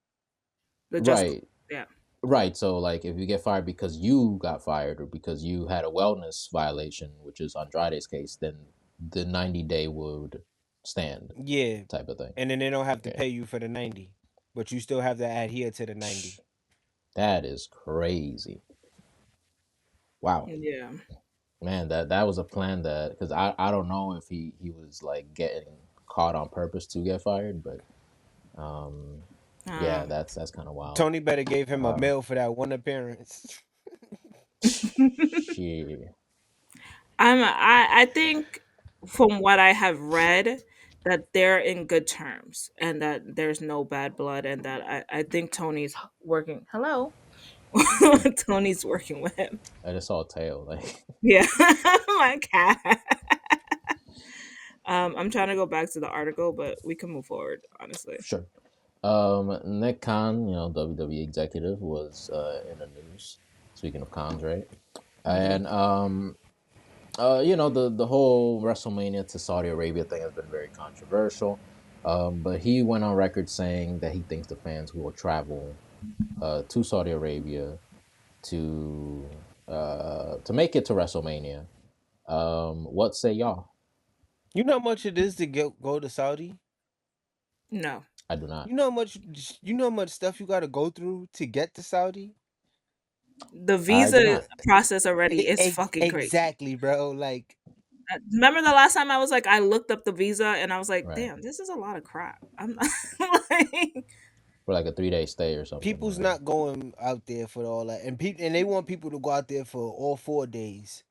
the just right. yeah. Right. So like if you get fired because you got fired or because you had a wellness violation, which is Andrade's case, then the 90-day would stand Yeah, type of thing. and then they don't have to Okay. pay you for the 90, but you still have to adhere to the 90. Psh, that is crazy. Wow. Yeah. Man, that was a plan that because I don't know if he was like getting caught on purpose to get fired, but um yeah, Uh, that's kind of wild. Tony better gave him a Um mail for that one appearance. shit. I think from what I have read that they're in good terms and that there's no bad blood and that I think Tony's working. Hello. Tony's working with him. I just saw a tail like Yeah. My cat. I'm trying to go back to the article, but we can move forward, honestly. sure. Nick Khan, WWE executive, was in the news. Speaking of cons, right? Hmm. And the whole WrestleMania to Saudi Arabia thing has been very controversial. But he went on record saying that he thinks the fans will travel to Saudi Arabia to make it to WrestleMania. What say y'all? You know how much it is to go to Saudi? No. I do not. You know how much you know how much stuff you got to go through to get to Saudi? The I do visa not. process already is fucking crazy. Exactly, bro. Like Remember the last time I was like, I looked up the visa and I was like, Right. damn, this is a lot of crap. I'm not like, For like a 3 day stay or something, people's right? not going out there for all that, and people and they want people to go out there for all 4 days.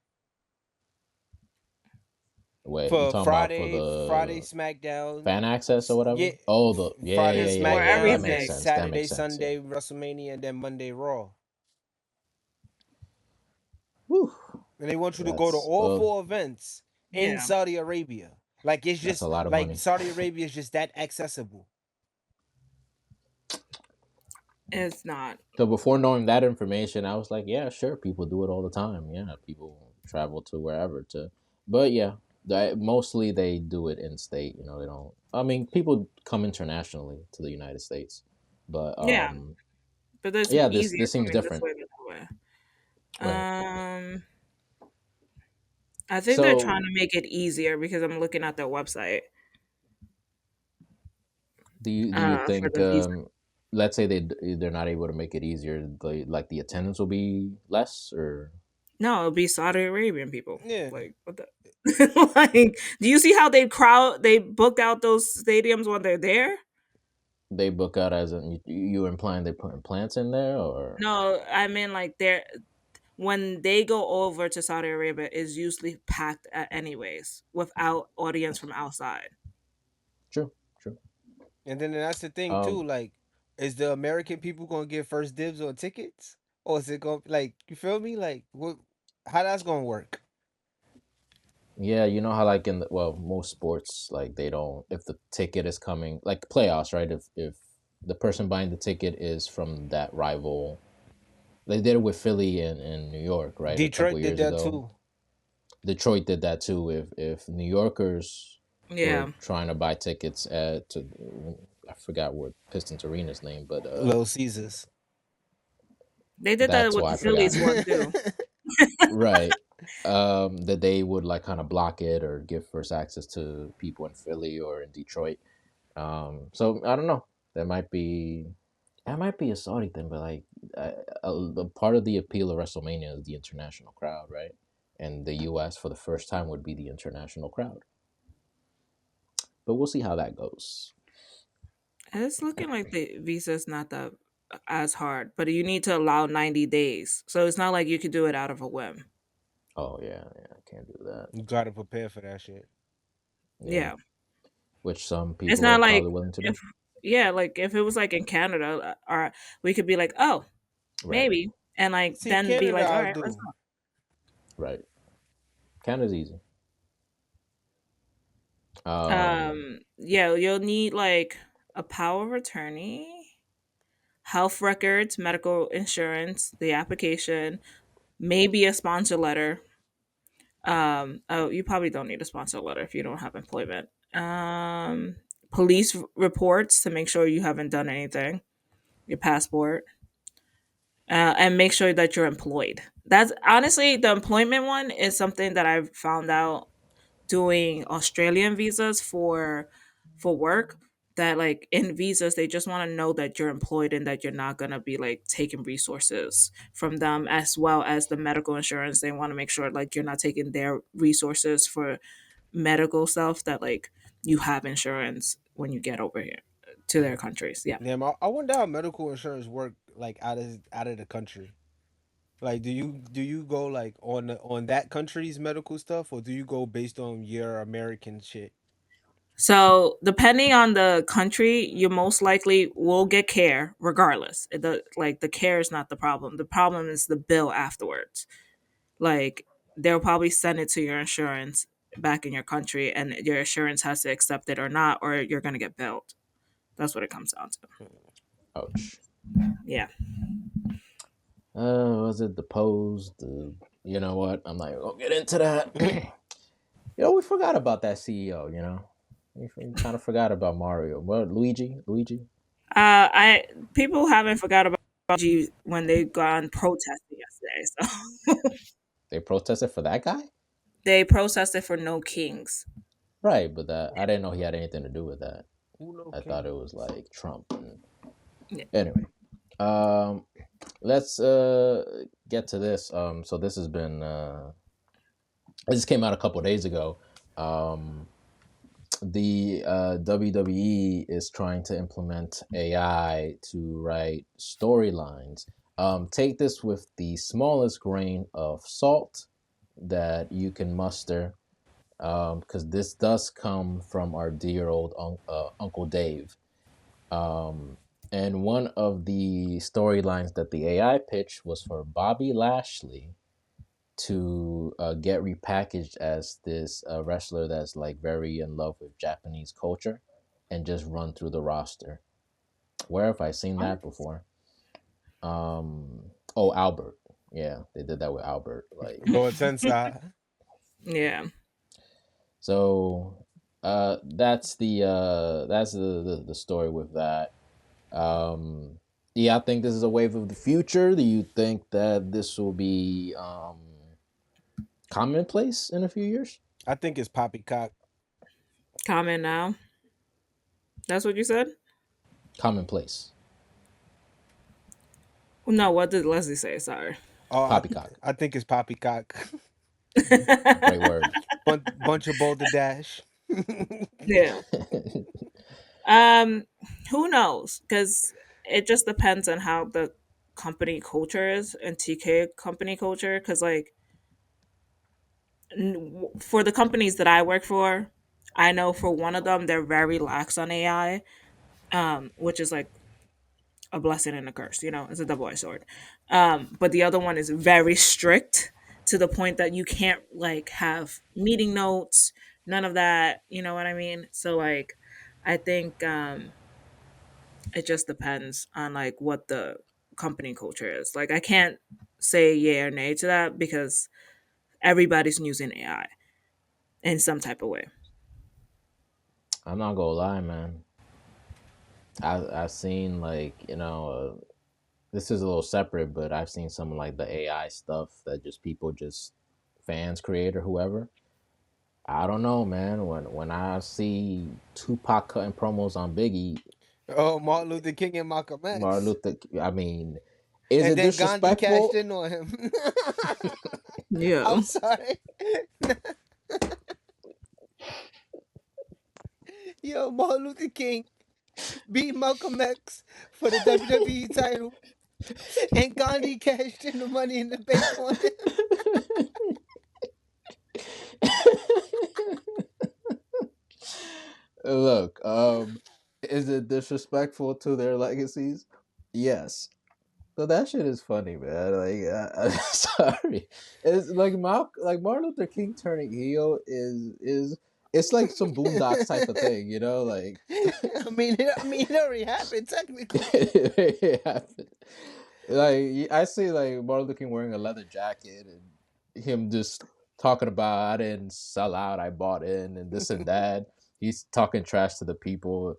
Wait, you For talking about for Friday the SmackDown, fan access or yeah, whatever? Oh, the yeah, Friday yeah, it's yeah, for yeah, yeah. That SmackDown, makes then everything. sense. That Saturday makes sense. Yeah. Sunday WrestleMania, and then Monday Raw. Whew. And they want you to go to That's all four events in Yeah, Saudi Arabia. Like it's that's a just lot of like money. Saudi Arabia is just that accessible. it's not. So before knowing that information, I was like, yeah, sure, people do it all the time. Yeah, people travel to wherever to, but yeah, mostly they do it in state. They don't. I mean, people come internationally to the United States, but Yeah, but it's yeah, this easier this seems coming this different, way than that way. right? I think they're trying So to make it easier because I'm looking at their website do you for think the visa. let's say they're not able to make it easier, like the attendance will be less, or No, it'll be Saudi Arabian people. Yeah. Like what the like do you see how they book out those stadiums when they're there? they book out as in you implying they putting plants in there, or No, I mean like they're when they go over to Saudi Arabia is usually packed anyways without audience from outside. true, true. And then that's the thing too. Um, Like, is the American people gonna get first dibs on tickets, or is it going like you feel me? Like, what? How that's gonna work? yeah, you know how like in most sports, like they don't, if the ticket is coming, like playoffs, right? If the person buying the ticket is from that rival, they did it with Philly and New York, right? A couple Detroit did years that ago. too. Detroit did that too. If New Yorkers were Yeah. trying to buy tickets at to, I forgot what Pistons Arena's name, but Little Caesars. They did that that's with why the I forgot. Phillies one too. Right. That they would like kind of block it or give first access to people in Philly or in Detroit. So I don't know. That might be that might be a Saudi thing, but like the part of the appeal of WrestleMania is the international crowd, right? And the U.S. for the first time would be the international crowd. But we'll see how that goes. It's looking like the visa is not that as hard, but you need to allow 90 days. So it's not like you could do it out of a whim. Oh yeah, yeah, I can't do that. You gotta prepare for that shit. Yeah, Yeah. which some It's people are not like probably willing to do. if yeah, like if it was like in Canada, or we could be like, "Oh, Right, maybe." And like See, then be Canada, like, "All I'll right, let's do. go." right. Canada's easy. Um, Yeah, you'll need like a power of attorney, health records, medical insurance, the application, maybe a sponsor letter. Oh, you probably don't need a sponsor letter if you don't have employment. Police reports to make sure you haven't done anything, your passport, and make sure that you're employed. That's honestly the employment one is something that I've found out doing Australian visas for work, that like in visas they just want to know that you're employed and that you're not going to be like taking resources from them, as well as the medical insurance. They want to make sure like you're not taking their resources for medical stuff, that like you have insurance when you get over here to their countries. Yeah. Damn, I wonder how medical insurance work like out of the country. Like, do you go like on that country's medical stuff, or do you go based on your American shit? So depending on the country, you most likely will get care regardless. The care is not the problem. The problem is the bill afterwards. Like they'll probably send it to your insurance back in your country, and your insurance has to accept it or not, or you're gonna get billed. That's what it comes down to. ouch. Yeah. Was it the pose? You know what? I'm not even gonna get into that. We forgot about that CEO. We kind of forgot about Mario. What Luigi? Luigi? I People haven't forgot about G when they gone protesting yesterday. So They protested for that guy, they protested for no kings. right? But I didn't know he had anything to do with that. Who know I thought it was kings? like Trump. Yeah. Anyway, um, let's get to this. So this has been this came out a couple days ago. Um, the WWE is trying to implement AI to write storylines. Take this with the smallest grain of salt that you can muster, because this does come from our dear old Uncle Dave. Um, and one of the storylines that the AI pitched was for Bobby Lashley to get repackaged as this wrestler that's like very in love with Japanese culture and just run through the roster. Where have I seen What? that before? Oh, Albert. Yeah, they did that with Albert. Like, Lord Tensai. Yeah. so that's the story with that. Um, yeah, I think this is a wave of the future. Do you think that this will be commonplace in a few years? I think it's poppycock. Comment now. That's what you said? Commonplace. No, what did Leslie say? Sorry. Oh, Poppycock. I think it's poppycock. Great word. Bunch of Boulder Dash. Yeah. Um, who knows? Because it just depends on how the company culture is and TK company culture. Because like for the companies that I work for, I know for one of them they're very lax on AI, which is like a blessing and a curse. You know, it's a double-edged sword. But the other one is very strict to the point that you can't like have meeting notes, none of that. You know what I mean? So like, I think it just depends on like what the company culture is. Like I can't say yay or nay to that because everybody's using AI in some type of way. I'm not gonna lie, man. I've seen like this is a little separate, but I've seen some like the AI stuff that just people just fans create or whoever. I don't know, man. When I see Tupac cutting promos on Biggie, Oh, Martin Luther King and Malcolm Martin X. Luther, I mean, is And it then Gandhi cashed disrespectful? in on him. Yeah. I'm sorry. Yo, Martin Luther King beat Malcolm X for the WWE title. And Gandhi cashed in the money in the bank on him. Look, is it disrespectful to their legacies? Yes. So that shit is funny, man. Like, I'm sorry. It's like Martin Luther King turning heel is it's like some Boondocks type of thing, you know? Like, I mean, it already happened technically. it happened. Like I see like Martin Luther King wearing a leather jacket and him just talking about I didn't sell out, I bought in, and this and that. He's talking trash to the people.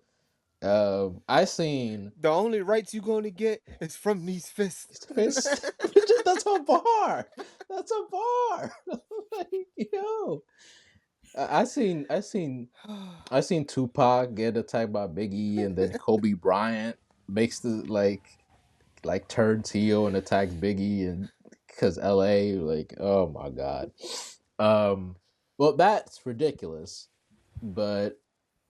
I seen The only rights you're going to get is from these fists. fist. Just that's a bar. That's a bar. Like, yo, I seen Tupac get attacked by Biggie, and then Kobe Bryant makes the like turns heel and attacks Biggie, and because L.A. like oh my god. Um, well that's ridiculous, but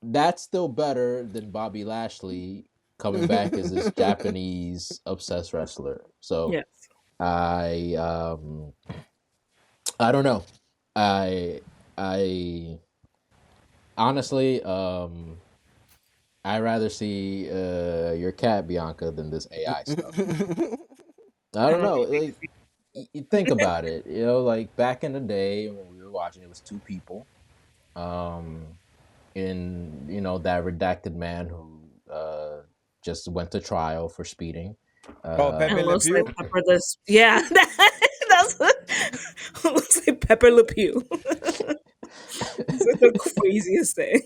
that's still better than Bobby Lashley coming back as this Japanese obsessed wrestler. So Yes. I I don't know. I honestly I rather see your cat Bianca than this AI stuff. I I don't don't know. think Like you think about it, like back in the day when we were watching, it was two people. Um, in that redacted man who just went to trial for speeding. Oh, and Pepe it Um, looks like Le Pepper this. Yeah, that's what it looks like. Pepper Le Pew. It's like the craziest thing.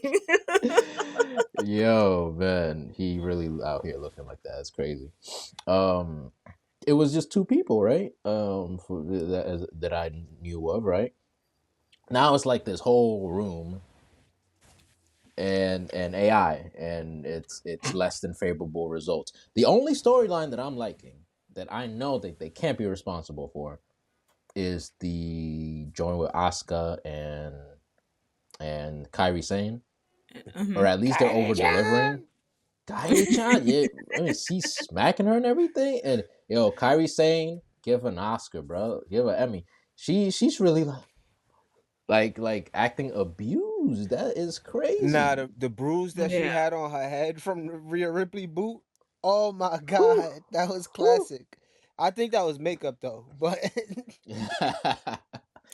yo, man, he really out here looking like that. It's crazy. Um, it was just two people, right? That I knew of, right? Now it's like this whole room and AI, and it's less than favorable results. The only storyline that I'm liking that I know that they can't be responsible for is the joint with Asuka and Kyrie Sane, or Hmm. at least they're over Kyrie delivering. Chan. Kyrie Chan, yeah, I mean, she's smacking her and everything, and yo, Kyrie Sane, give her an Oscar, bro, give her Emmy. She's really like acting abused. That is Nah, crazy. the bruise that she Yeah. had on her head from the Rhea Ripley boot. Oh my Whew, god, that was whew. classic. I think that was makeup though, but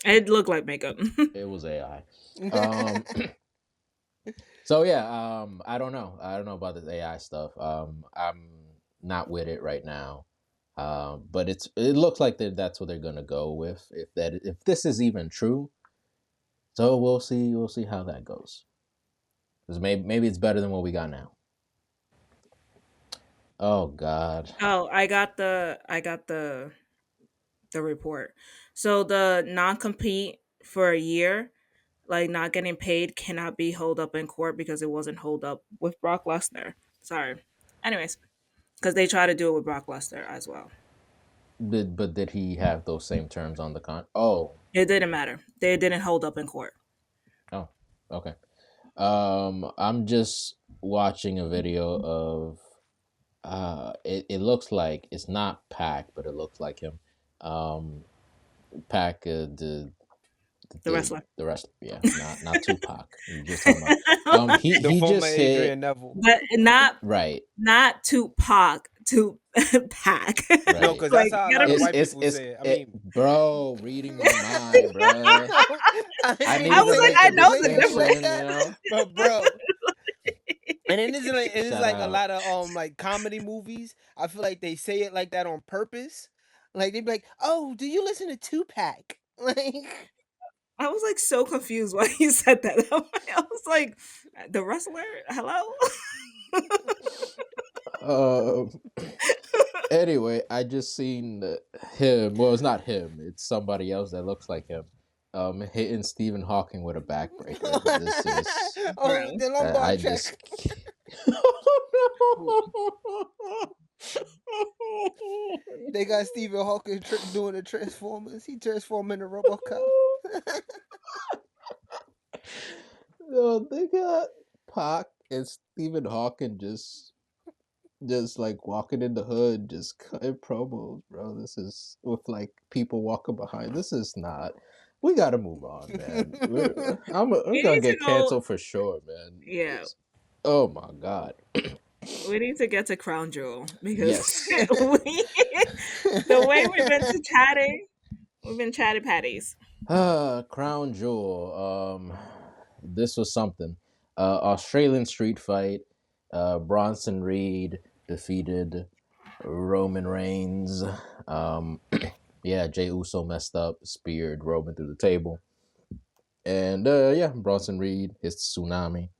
It looked like makeup. It was AI. Um, so yeah, I don't know. I don't know about this AI stuff. I'm not with it right now. But it looks like that's what they're gonna go with. If this is even true, so we'll see. We'll see how that goes. Because maybe it's better than what we got now. Oh God. Oh, I got the report. So the non compete for a year, like not getting paid, cannot be held up in court because it wasn't held up with Brock Lesnar. Sorry. Anyways, because they try to do it with Brock Lesnar as well. Did he have those same terms on the con? Oh, It didn't matter. They didn't hold up in court. oh, okay. I'm just watching a video of it looks like it's not Pac, but it looks like him. Pac, The wrestler. the wrestler, yeah, not Tupac. You're just talking about. the He former just Adrian hit Neville. But right, not Tupac, to Pack. No, right. because that's Like how a you lot gotta of be. white people say it. I It, mean, bro. Reading my mind, bruh. I I mean, I they needed to was say like, it make I the know completely the like difference. distinction, you that, know. but bro. And then it's Shout like a out. lot of like comedy movies. I feel like they say it like that on purpose. Like they'd be like, "Oh, do you listen to Tupac?" Like, I was like so confused why you said that. I was like, the wrestler? Hello? Um. Anyway, I just seen him. Well, it's not him. It's somebody else that looks like him. Hitting Stephen Hawking with a backbreaker. This is. oh, Bro. the lumbar I just. check. They got Stephen Hawking doing the Transformers. He transformed into RoboCop. No, they got Pac and Stephen Hawking just like walking in the hood, just cutting promos, bro. This is with like people walking behind. This is not. We got to move on, man. I'm We gonna need to get go. canceled for sure, man. Yeah, Oh my god. we need to get to Crown Jewel because Yes. the way we've been chatty patties. Crown Jewel. This was something. Australian street fight. Bronson Reed defeated Roman Reigns. Um, yeah, Jey Uso messed up, speared Roman through the table, and yeah, Bronson Reed his tsunami,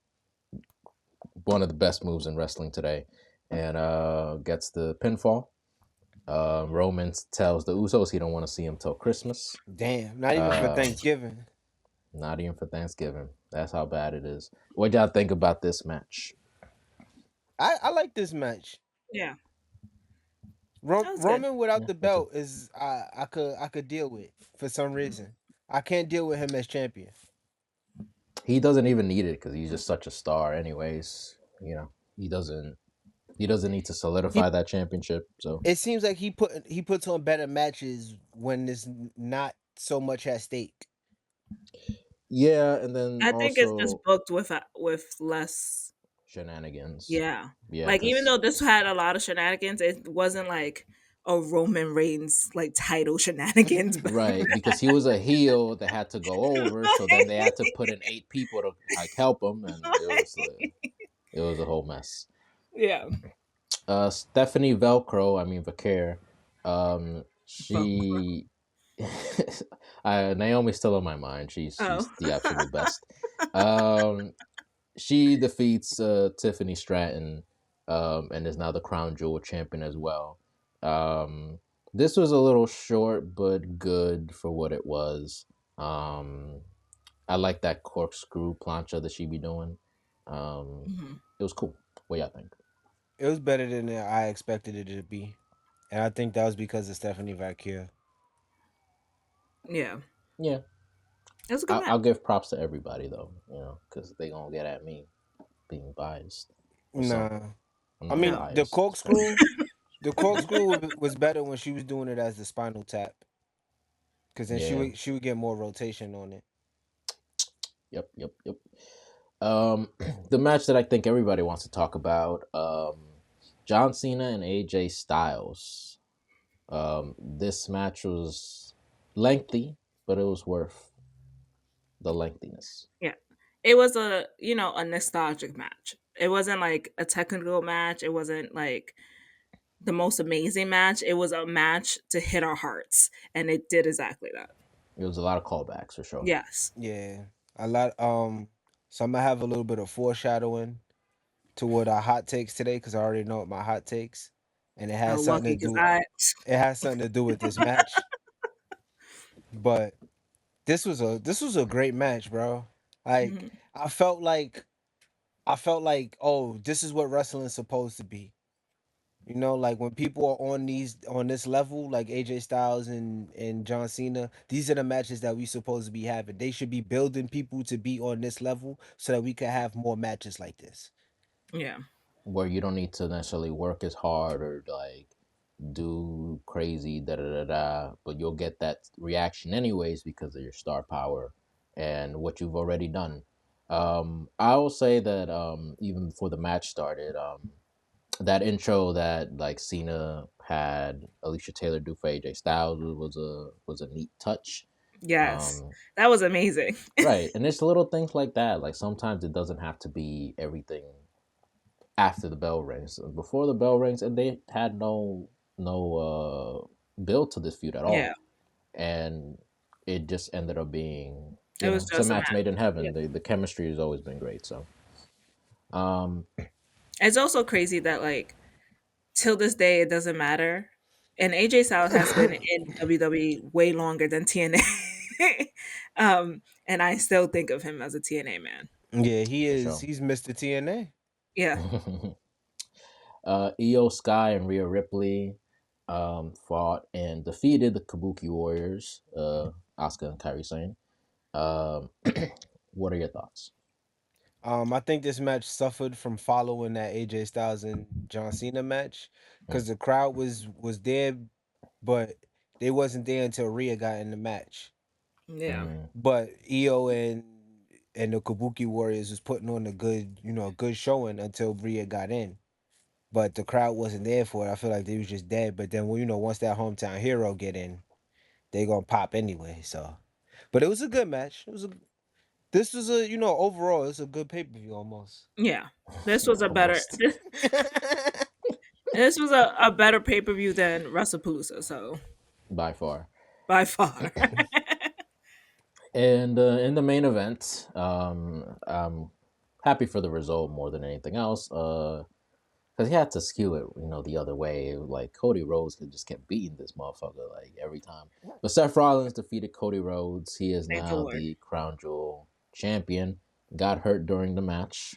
one of the best moves in wrestling today, and gets the pinfall. Roman tells the Usos he don't want to see him till Christmas. Damn, not even for Uh, Thanksgiving. Not even for Thanksgiving. That's how bad it is. What y'all think about this match? I like this match. Yeah, that was good. Roman without Yeah, the me too. belt is I could deal with for some reason. I can't deal with him as champion. He doesn't even need it because he's just such a star, anyways. You know, he doesn't need to He solidify that championship. So it seems like he puts on better matches when there's not so much at stake. yeah, and then I think it's just also booked with less. shenanigans. Yeah, Yeah, like even because though this had a lot of shenanigans, it wasn't like a Roman Reigns like title shenanigans. But right, because he was a heel that had to go over, so then they had to put in 8 people to like help him, and it was a whole mess. yeah, Stephanie Velcro, I mean Vaquer, but she Naomi's still in my mind. She's oh, the absolute best. Um, she defeats Tiffany Stratton, and is now the Crown Jewel champion as well. Um, this was a little short, but good for what it was. Um, I like that corkscrew plancha that she be doing. Um, mhm. it was cool. What y'all think? It was better than I expected it to be. and I think that was because of Stephanie Vaquer. Yeah, Yeah, it was a good I'll match. give props to everybody though, because they gonna get at me being biased or some. Nah, I'm I not No, mean the biased. It's crazy. corkscrew. The corkscrew was better when she was doing it as the spinal tap, because then she Yeah. would she would get more rotation on it. Yep. Yep. Yep. Um, the match that I think everybody wants to talk about, John Cena and AJ Styles. This match was lengthy, but it was worth the lengthiness. yeah, it was a nostalgic match. It wasn't like a technical match. It wasn't like the most amazing match. It was a match to hit our hearts, and it did exactly that. It was a lot of callbacks for sure. Yes, Yeah, a lot. So I'm gonna have a little bit of foreshadowing toward our hot takes today because I already know what my hot takes, and it has oh, something to lucky because do. I. It has something to do with this match. But this was a great match, bro. Like Mhm. I felt like I felt like, oh, this is what wrestling's supposed to be. You know, like when people are on this level, like AJ Styles and John Cena, these are the matches that we supposed to be having. They should be building people to be on this level so that we can have more matches like this. Yeah, Where you don't need to necessarily work as hard or like do crazy da da da da, but you'll get that reaction anyways because of your star power and what you've already done. I will say that even before the match started, that intro that like Cena had Alicia Taylor do for AJ Styles was a neat touch. yes, Um, that was amazing. right, and it's little things like that. Like sometimes it doesn't have to be everything after the bell rings. Before the bell rings, and they had no build to this feud at Yeah, all, and it just ended up being it was it's a just a match match. made in Yeah, heaven. The chemistry has always been great. So um, it's also crazy that like till this day it doesn't matter. And AJ Styles has been in WWE way longer than TNA. And I still think of him as a TNA man. Yeah, he for is. sure. He's Mr. TNA. Yeah, Io Sky and Rhea Ripley fought and defeated the Kabuki Warriors, Asuka and Kairi Sane. Um, what are your thoughts? I think this match suffered from following that AJ Styles and John Cena match Mm, because the crowd was there, but they wasn't there until Rhea got in the match. yeah, mm. But Io and the Kabuki Warriors was putting on a good showing until Rhea got in. But the crowd wasn't there for it. I feel like they was just dead. But then, well, once that hometown hero get in, they gonna pop anyway. So, but it was a good match. This was a overall it's a good pay per view almost. yeah. This was a better. Almost This was a better pay per view than WrestlePalooza. So by far. by far. And in the main event, I'm happy for the result more than anything else. Because he had to skew it, the other way. Like Cody Rhodes could just kept beating this motherfucker like every time. But Seth Rollins defeated Cody Rhodes. He is Thank the now Lord. the Crown Jewel champion. Got hurt during the match.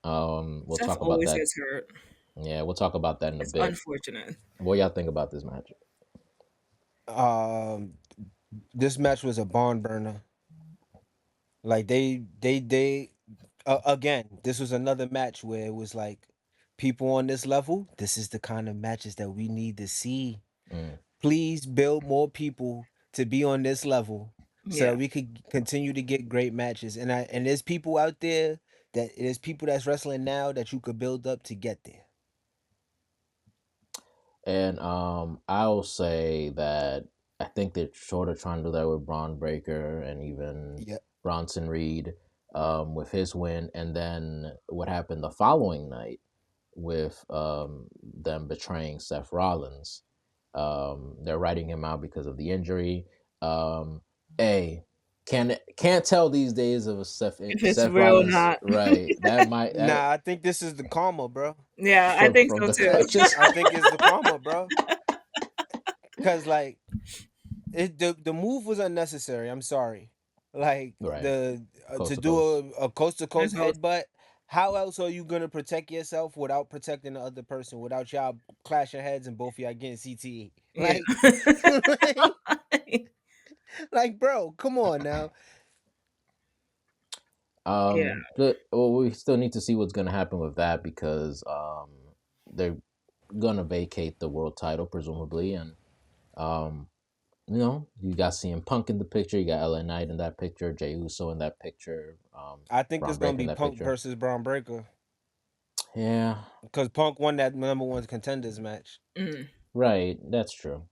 We'll Seth talk about always that. gets hurt. Yeah, we'll talk about that in a It's bit. unfortunate. What y'all think about this match? um, this match was a barn burner. Like they again, this was another match where it was like people on this level. This is the kind of matches that we need to see. Mm. Please build more people to be on this level so that Yeah. we could continue to get great matches. And there's people out there there's people that's wrestling now that you could build up to get there. And I'll say that I think they're sort of trying to do that with Braun Breaker and even Yeah. Bronson Reed with his win. And then what happened the following night with them betraying Seth Rollins. They're writing him out because of the injury. A can't tell these days of a If it's Seth real or Rollins not. right. That might that Nah, I think this is the karma, bro. Yeah, I from think from so the too. clutches. I think it's the karma, bro. Cause like the move was unnecessary. I'm sorry. Like Right. the Coast to to do coast. a coast to I coast go, headbutt. How else are you gonna protect yourself without protecting the other person? Without y'all clashing heads and both of y'all getting CTE? Yeah. Like, like, bro, come on now. Yeah. But well, we still need to see what's gonna happen with that because they're gonna vacate the world title presumably, and um, you got CM Punk in the picture, you got LA Knight in that picture, Jey Uso in that picture, I think it's Braun gonna Breaker in be that Punk picture. versus Braun Breaker Yeah, because Punk won that number one contenders match. Mm. right. That's true,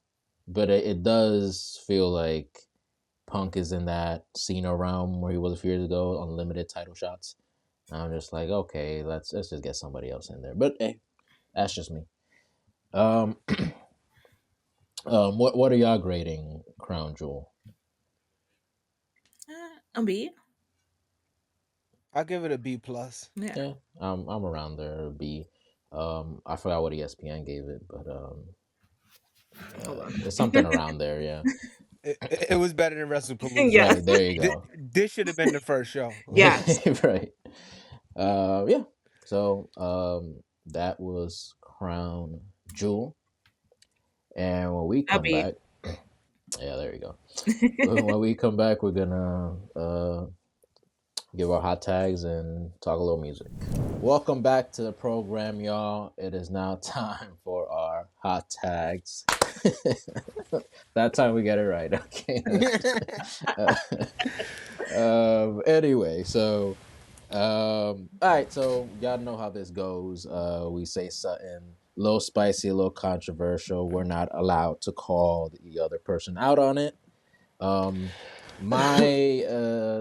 but it does feel like Punk is in that Cena realm where he was a few years ago, unlimited title shots. And I'm just like, okay, let's just get somebody else in there. But hey, that's just me. Um, what are y'all grading Crown Jewel? A B. I'll give it a B plus. Yeah. Yeah, I'm around there. B. I forgot what ESPN gave it, but Hold on. it's something around there. Yeah. It was better than WrestlePalooza. Yes. Right there you Th- go. this should have been the first show. Yes. Right. Yeah. So that was Crown Jewel, and when we A come B. back, yeah, there you go. When we come back, we're gonna give our hot tags and talk a little music. Welcome back to the program, y'all. It is now time for our hot tags. That time we get it right. Okay. Uh, anyway, so all right, so y'all know how this goes. We say something a little spicy, a little controversial. We're not allowed to call the other person out on it. Um, my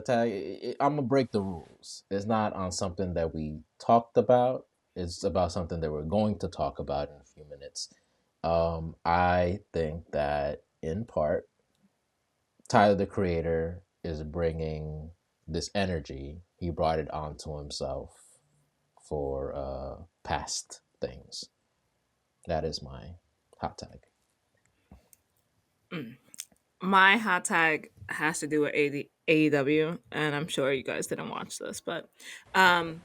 tag, I'm gonna break the rules. It's not on something that we talked about. It's about something that we're going to talk about in a few minutes. I think that in part, Tyler the Creator is bringing this energy. He brought it onto himself for past things. That is my hot tag. Mm. My hot tag has to do with AEW, and I'm sure you guys didn't watch this, but um,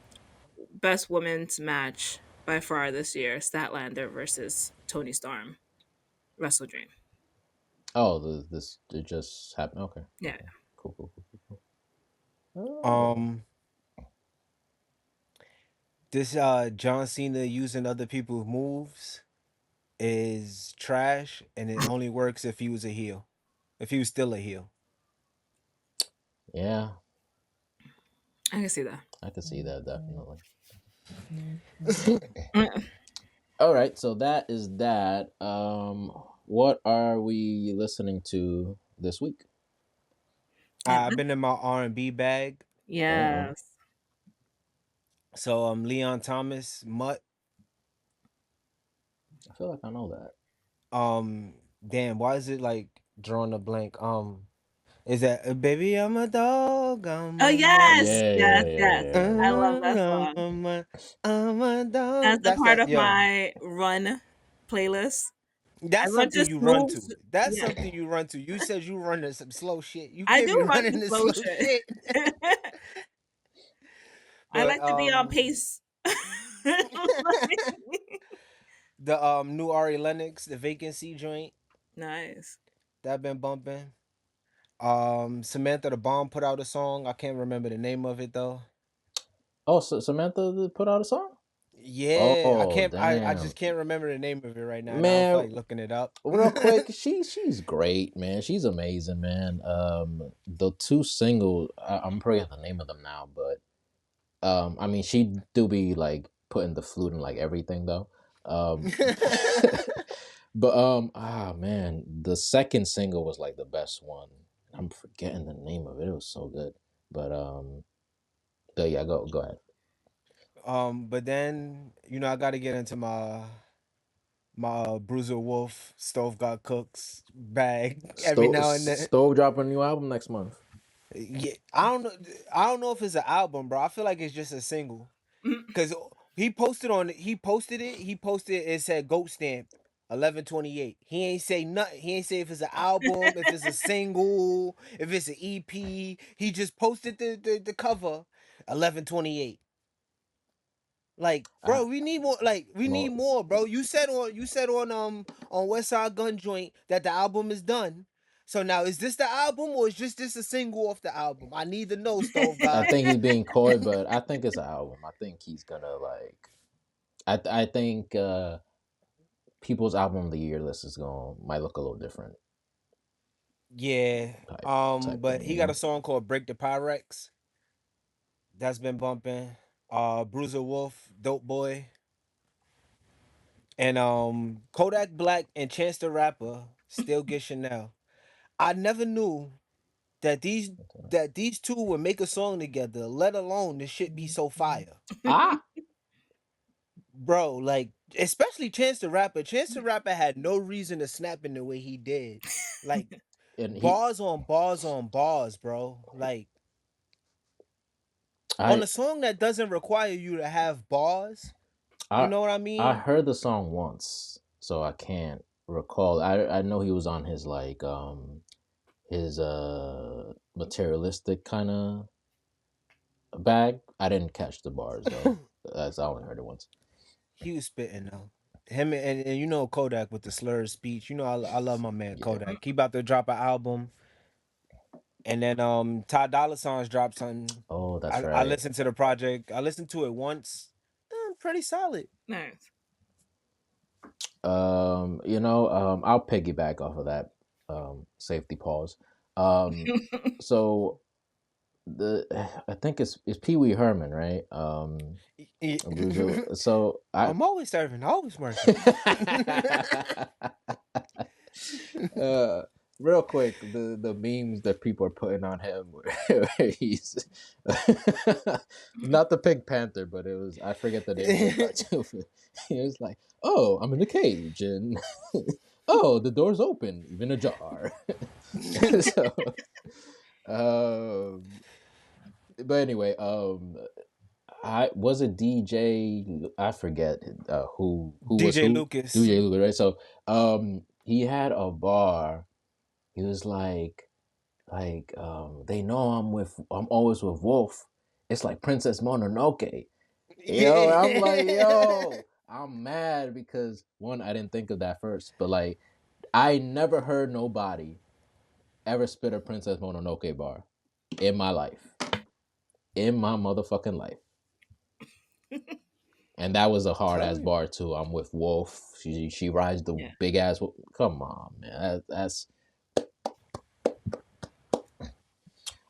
best women's match by far this year: Statlander versus Tony Storm, Wrestle Dream. Oh, this it just happened. Okay, Yeah. okay, cool, cool, cool, cool. Oh, um, this John Cena using other people's moves is trash, and it only works if he was a heel. If he was still a heel. yeah, I can see that. I can see that definitely. Mm. All right, so that is that. What are we listening to this week? I've been in my R&B bag. Uh oh, Yes. So Leon Thomas, Mutt. I feel like I know that. Damn, why is it like drawing a blank? Is that baby? I'm a dog. I'm Oh a mutt. yes, Yeah, yeah, yes, yeah, yes. yeah, I yeah. love that I'm song. a mutt. I'm a dog. That's a That's part that. of Yo, my run playlist. I that's run something just you run moves. to. That's Yeah, something you run to. You said you run to some slow shit. You I can't be do run running to to slow slow shit. shit. I But like to be on pace. the new Ari Lennox, the vacancy joint Nice. that been bumping. Samantha the Bomb put out a song. I can't remember the name of it though. Oh, so Samantha put out a song. Yeah, I Oh, can't. I damn, just can't remember the name of it right now, and I don't feel man. like looking it up. Real quick, she's great, man. She's amazing, man. The two singles, I'm forgetting the name of them now, but I mean, she do be like putting the flute in like everything though. Um, but ah man, the second single was like the best one. I'm forgetting the name of it. It was so good. But yeah, go ahead. But then I got to get into my Bruiser Wolf Stove Got Cooks bag every now and then. Stove dropping a new album next month. Yeah, I don't know. I don't know if it's an album, bro. I feel like it's just a single. Cause he posted it. He posted it said goat stamp 11/28. He ain't say nothing. He ain't say if it's an album, if it's a single, if it's an EP. He just posted the cover 11/28. Like, I bro, we need more. Like, we need well, more, bro. You said on West Side Gun Joint that the album is done. So now, is this the album or is just this a single off the album? I need to know, Stove I God. think he's being coy, but I think it's an album. I think he's gonna like. I think people's album of the year list is going might look a little different Yeah. type But thing. he got a song called "Break the Pyrex" that's been bumping. Bruiser Wolf, Dope Boy, and Kodak Black and Chance the Rapper still get Chanel. I never knew that these two would make a song together, let alone this shit be so fire. Ah, Bro, like especially Chance the Rapper. Chance the Rapper had no reason to snap in the way he did. Like and he, bars on bars on bars, bro. Like on I, a song that doesn't require you to have bars. You I, know what I I mean? heard the song once, so I can't recall. I know he was on his his materialistic kind of bag. I didn't catch the bars though. That's I only heard it once. He was spitting though. Him and you know Kodak with the slurred speech. You know I love my man Yeah. Kodak. He about to drop an album, and then Ty Dolla Sign's dropped something. Oh, that's I right. listened to the project. I listened to it once. Pretty solid. Nice. I'll piggyback off of that. Safety pause. Um, so the I think it's Pee Wee Herman, right? Bruiser. So I I'm always serving, always working. uh, real quick, the memes that people are putting on him, where he's not the Pink Panther, but it was I forget the name of the cartoon. He was like, "Oh, I'm in a cage," and "Oh, the door's open, even ajar." So, um, but anyway, I was a DJ. I forget who was DJ who. Lucas. DJ Luger, right? So he had a bar. He was they know I'm always with Wolf. It's like Princess Mononoke. Yo, I'm like, Yeah. yo, I'm mad because one, I didn't think of that first, but like I never heard nobody ever spit a Princess Mononoke bar in my life. In my motherfucking life. And that was a hard ass Tell you. bar too. I'm with Wolf. She rides the Yeah. big ass. Come on, man. That's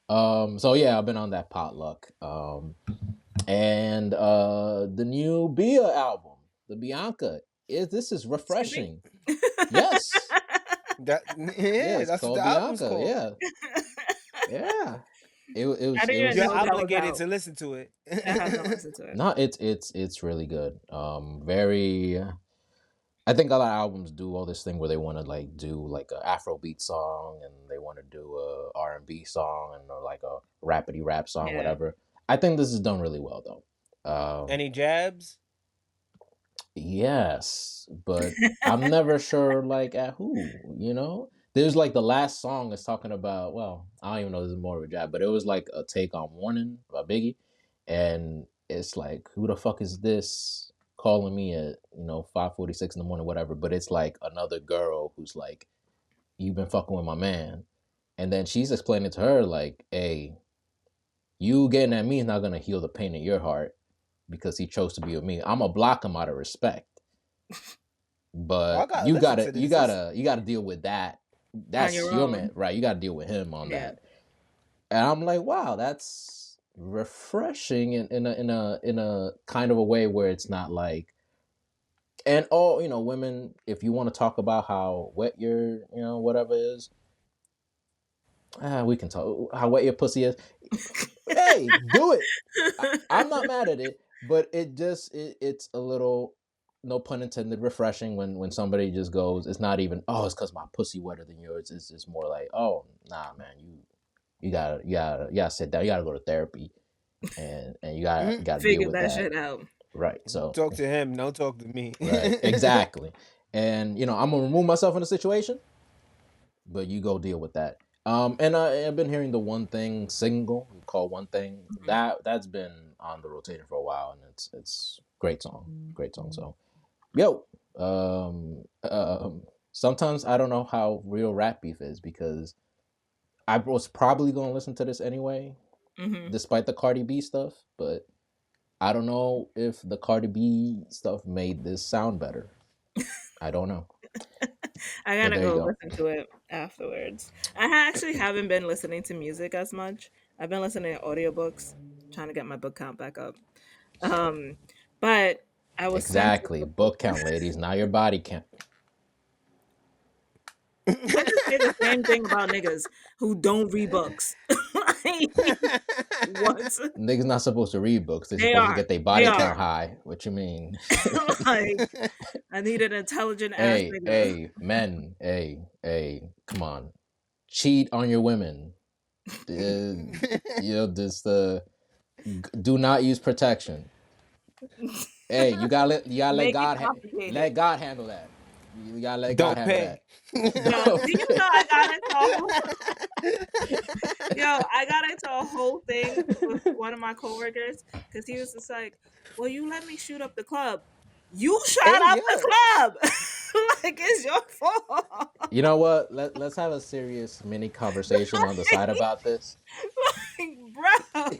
So yeah, I've been on that potluck. And the new Bia album, the Bianca, is Excuse me. refreshing. Yes, That yeah, yeah, it's that's what called the album's Bianca. called. Yeah, yeah. I didn't It even was You're know that was obligated out. to listen to it. I haven't listened to it. no, it's really good. Very. I think a lot of albums do all this thing where they want to like do like a Afrobeat song and they want to do a R&B song and or like a rapidy rap song, Yeah. whatever. I think this is done really well though. Any jabs? Yes, but I'm never sure like at who, you know? There's like the last song is talking about, well, I don't even know if this is more of a jab, but it was like a take on Warning by Biggie. And it's like, who the fuck is this calling me at, 5:46 in the morning, whatever. But it's like another girl who's like, you've been fucking with my man. And then she's explaining to her, like, hey, you getting at me is not gonna heal the pain in your heart because he chose to be with me. I'm gonna block him out of respect. Oh, I But gotta you listen gotta to you this. This gotta you gotta deal with that. On That's your your man, own. right? You gotta deal with him on Yeah. that. And I'm like, wow, that's refreshing in a kind of a way where it's not like, and all women, if you want to talk about how wet your whatever is, we can talk how wet your pussy is. Hey, do it. I'm not mad at it, but it's a little, no pun intended, refreshing when somebody just goes, it's not even, oh, it's because my pussy wetter than yours. It's just more like, oh, nah, man, you gotta sit down. You gotta go to therapy, and you gotta deal Figure with that that, shit out. right? So, talk to him, don't talk to me. right, exactly. And I'm gonna remove myself in the situation, but you go deal with that. And I've been hearing the One Thing single called One Thing, that's been on the rotation for a while, and it's Great song. Great song. So, yo, sometimes I don't know how real rap beef is because I was probably going to listen to this anyway, Mm-hmm. despite the Cardi B stuff, but I don't know if the Cardi B stuff made this sound better. I don't know. I But gotta there you go go. listen to it afterwards. Actually haven't been listening to music as much. I've been listening to audiobooks, trying to get my book count back up. Um, but I was sent. Exactly. Book count, ladies. Now your body count. I could say the same thing about niggas who don't read books. Like, what? Niggas not supposed to read books. They're They supposed to are. get their They body are. count high. What you mean? Like, I need an intelligent ass Hey, nigga. hey, men. Hey, come on. Cheat on your women. This do not use protection. Hey, Make it complicated. let God handle that. You gotta let God Don't handle pay. that. Yo, do you know I got into a whole I got into a whole thing with one of my coworkers because he was just like, "Well, you let me shoot up the club. You shot Hey, up yeah. the club. Like it's your fault." You know what? Let's have a serious mini conversation on the side about this. Like, bro.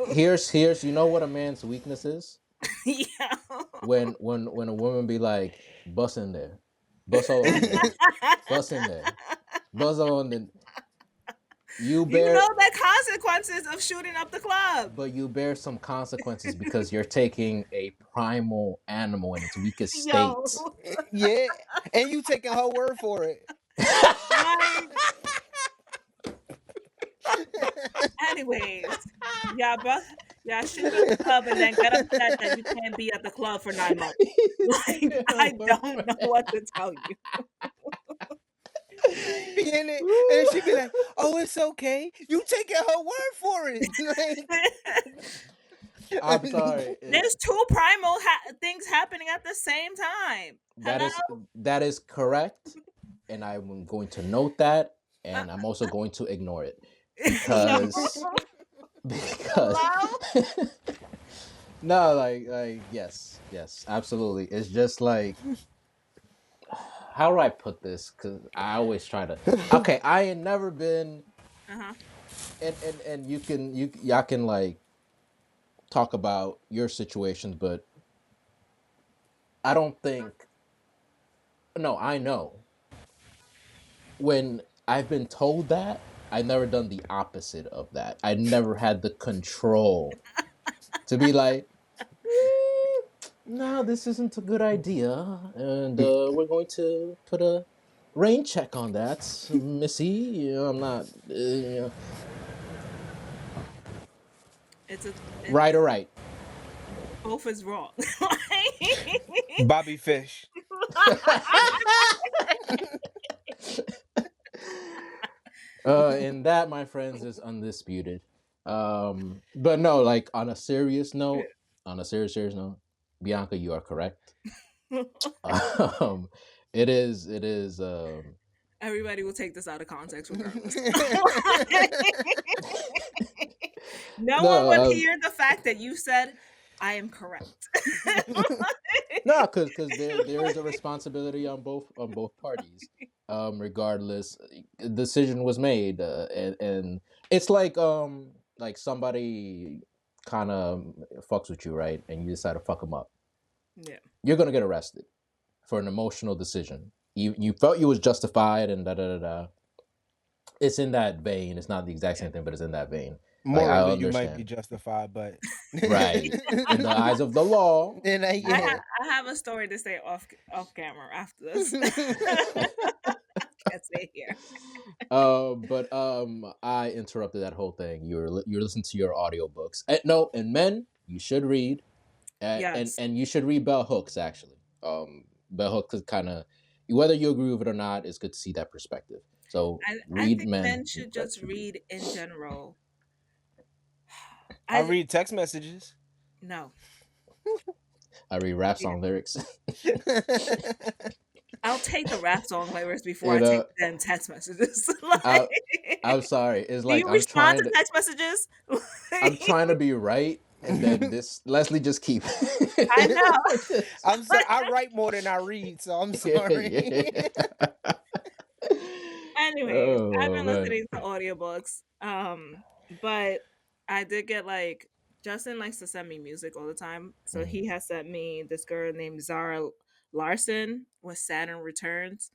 Here's you know what a man's weakness is? Yeah. When a woman be like, bust in there, bust all in there, bust in there, bust on the you You know bear the consequences of shooting up the club. but you bear some consequences because you're taking a primal animal in its weakest Yo. state. Yeah. And you taking her word for it. Like, anyways, yeah, but yeah, shoot up the club and then get upset that you can't be at the club for 9 months. Like, I don't know what to tell you. Be in it, and she be like, "Oh, it's okay." You taking her word for it. I'm sorry. There's two primal things happening at the same time. That Hello? is that is correct, and I'm going to note that, Uh, and I'm also going to ignore it Yo. because because Hello? no, like yes, absolutely. It's just like how do I put this? Because I always try to. Okay, I ain't never been, Uh-huh. and y'all can like talk about your situations, but I don't think. No, I know when I've been told that, I never done the opposite of that. I never had the control to be like, no, this isn't a good idea, and we're going to put a rain check on that, Missy. I'm not, It's a right or right. both is wrong. Bobby Fish. And that, my friends, is undisputed. But no, like on a serious note, Bianca, you are correct. Um, it is. Everybody will take this out of context regardless. No one No, would hear the fact that you said I am correct. no, because there is a responsibility on both parties. Regardless, a decision was made, and it's like somebody kind of fucks with you, right? And you decide to fuck them up. Yeah. You're gonna get arrested for an emotional decision. You felt you was justified, and da da da da. It's in that vein. It's not the exact same thing, but it's in that vein. Like I Morally, you might be understand, justified, but right? In the eyes of the law, and yeah. I have a story to say off camera after this. Can't say here. but I interrupted that whole thing. You're listening to your audiobooks. No, and men, you should read, Yes. and you should read bell hooks actually. Bell hooks is kind of whether you agree with it or not. It's good to see that perspective. So I read think men. men should just read in general. I I read text messages. no. I read rap song lyrics. I'll take the rap song lyrics before you I take know, the damn text messages. I, Like, I'm sorry. It's do like you respond to text messages? I'm trying to be right, And then this Leslie just keep. I know. I'm sorry. I write more than I read, so I'm Yeah, sorry. yeah. Anyways, I've Oh been man. listening to audiobooks. But I did get like Justin likes to send me music all the time. So Mhm. he has sent me this girl named Zara Larson with Saturn Returns.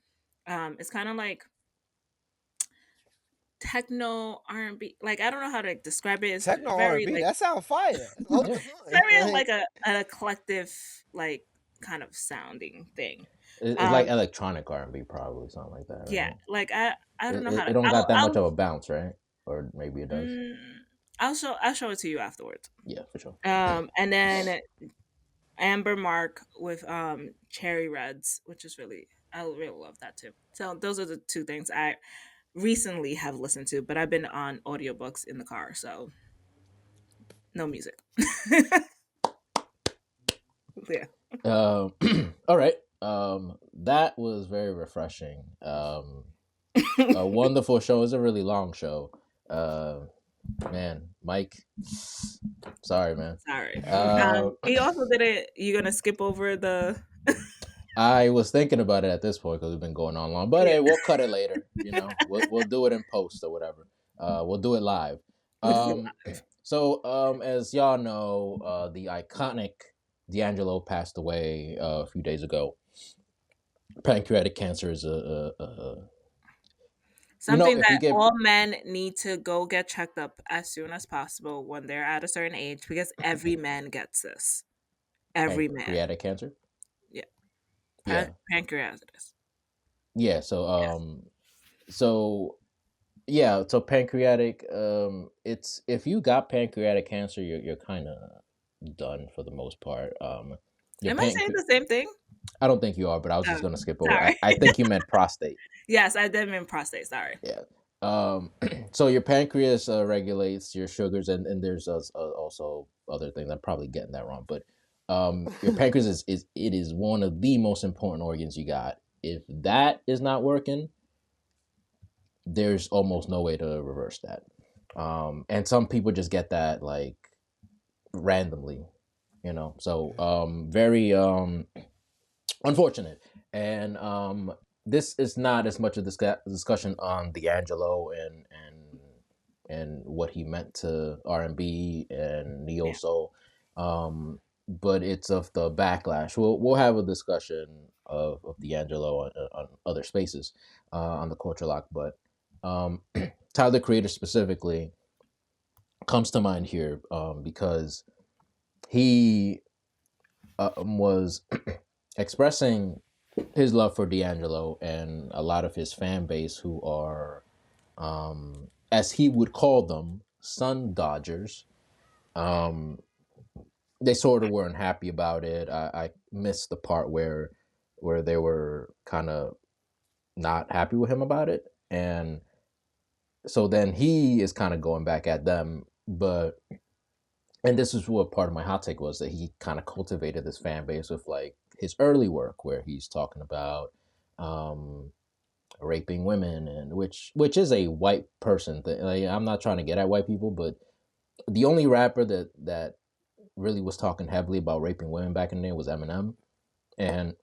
It's kind of like techno R&B. Like I don't know how to describe it. It's Techno very R&B. like That sound fire. Hold Yeah. it's very on. like an eclectic like kind of sounding thing. It's like Um electronic R&B, probably something like that, yeah, right? like I don't know how It to don't got that much I'll of a bounce, right? Or maybe it does. mm, I'll show it to you afterwards. Yeah, for sure. And then Amber Mark with Cherry Reds, which is really I really love that too. So those are the two things I recently have listened to, but I've been on audiobooks in the car, so no music. Yeah. Um, all right. That was very refreshing. A wonderful show. It's a really long show. Uh, man, Mike. Sorry, man. Sorry. Uh, He also did it. You gonna skip over the I was thinking about it at this point because we've been going on long, but yeah. hey, we'll cut it later. You know, we'll do it in post or whatever. We'll do it live. We'll do Um, so as y'all know, the iconic D'Angelo passed away a few days ago. Pancreatic cancer is you know, something if you that get all men need to go get checked up as soon as possible when they're at a certain age because every man gets this. Every man. pancreatic cancer, Yeah. yeah, Pancreatitis. yeah. Yes. So yeah, so pancreatic, it's if you got pancreatic cancer, you're kind of done for the most part. Your Am I saying pancreas. the same thing? I don't think you are, but I was just Oh, gonna skip over. sorry. I think you meant prostate. Yes, I did mean prostate. Sorry. Yeah. So your pancreas regulates your sugars, and there's also other things. I'm probably getting that wrong, but your pancreas is it is one of the most important organs you got. If that is not working, there's almost no way to reverse that. And some people just get that like randomly, you know. So very unfortunate. And this is not as much a discussion on D'Angelo and what he meant to R&B and neo Yeah. soul, but it's of the backlash. We'll have a discussion of D'Angelo on other spaces on the Culture Lock, but Tyler the Creator specifically comes to mind here because he was expressing his love for D'Angelo and a lot of his fan base who are, as he would call them, Sun Dodgers. Um, they sort of weren't happy about it. I missed the part where they were kind of not happy with him about it, and so then he is kind of going back at them. But and this is what part of my hot take was that he kind of cultivated this fan base with like his early work where he's talking about um raping women, and which is a white person thing. Like, I'm not trying to get at white people, but the only rapper that really was talking heavily about raping women back in the day was Eminem. And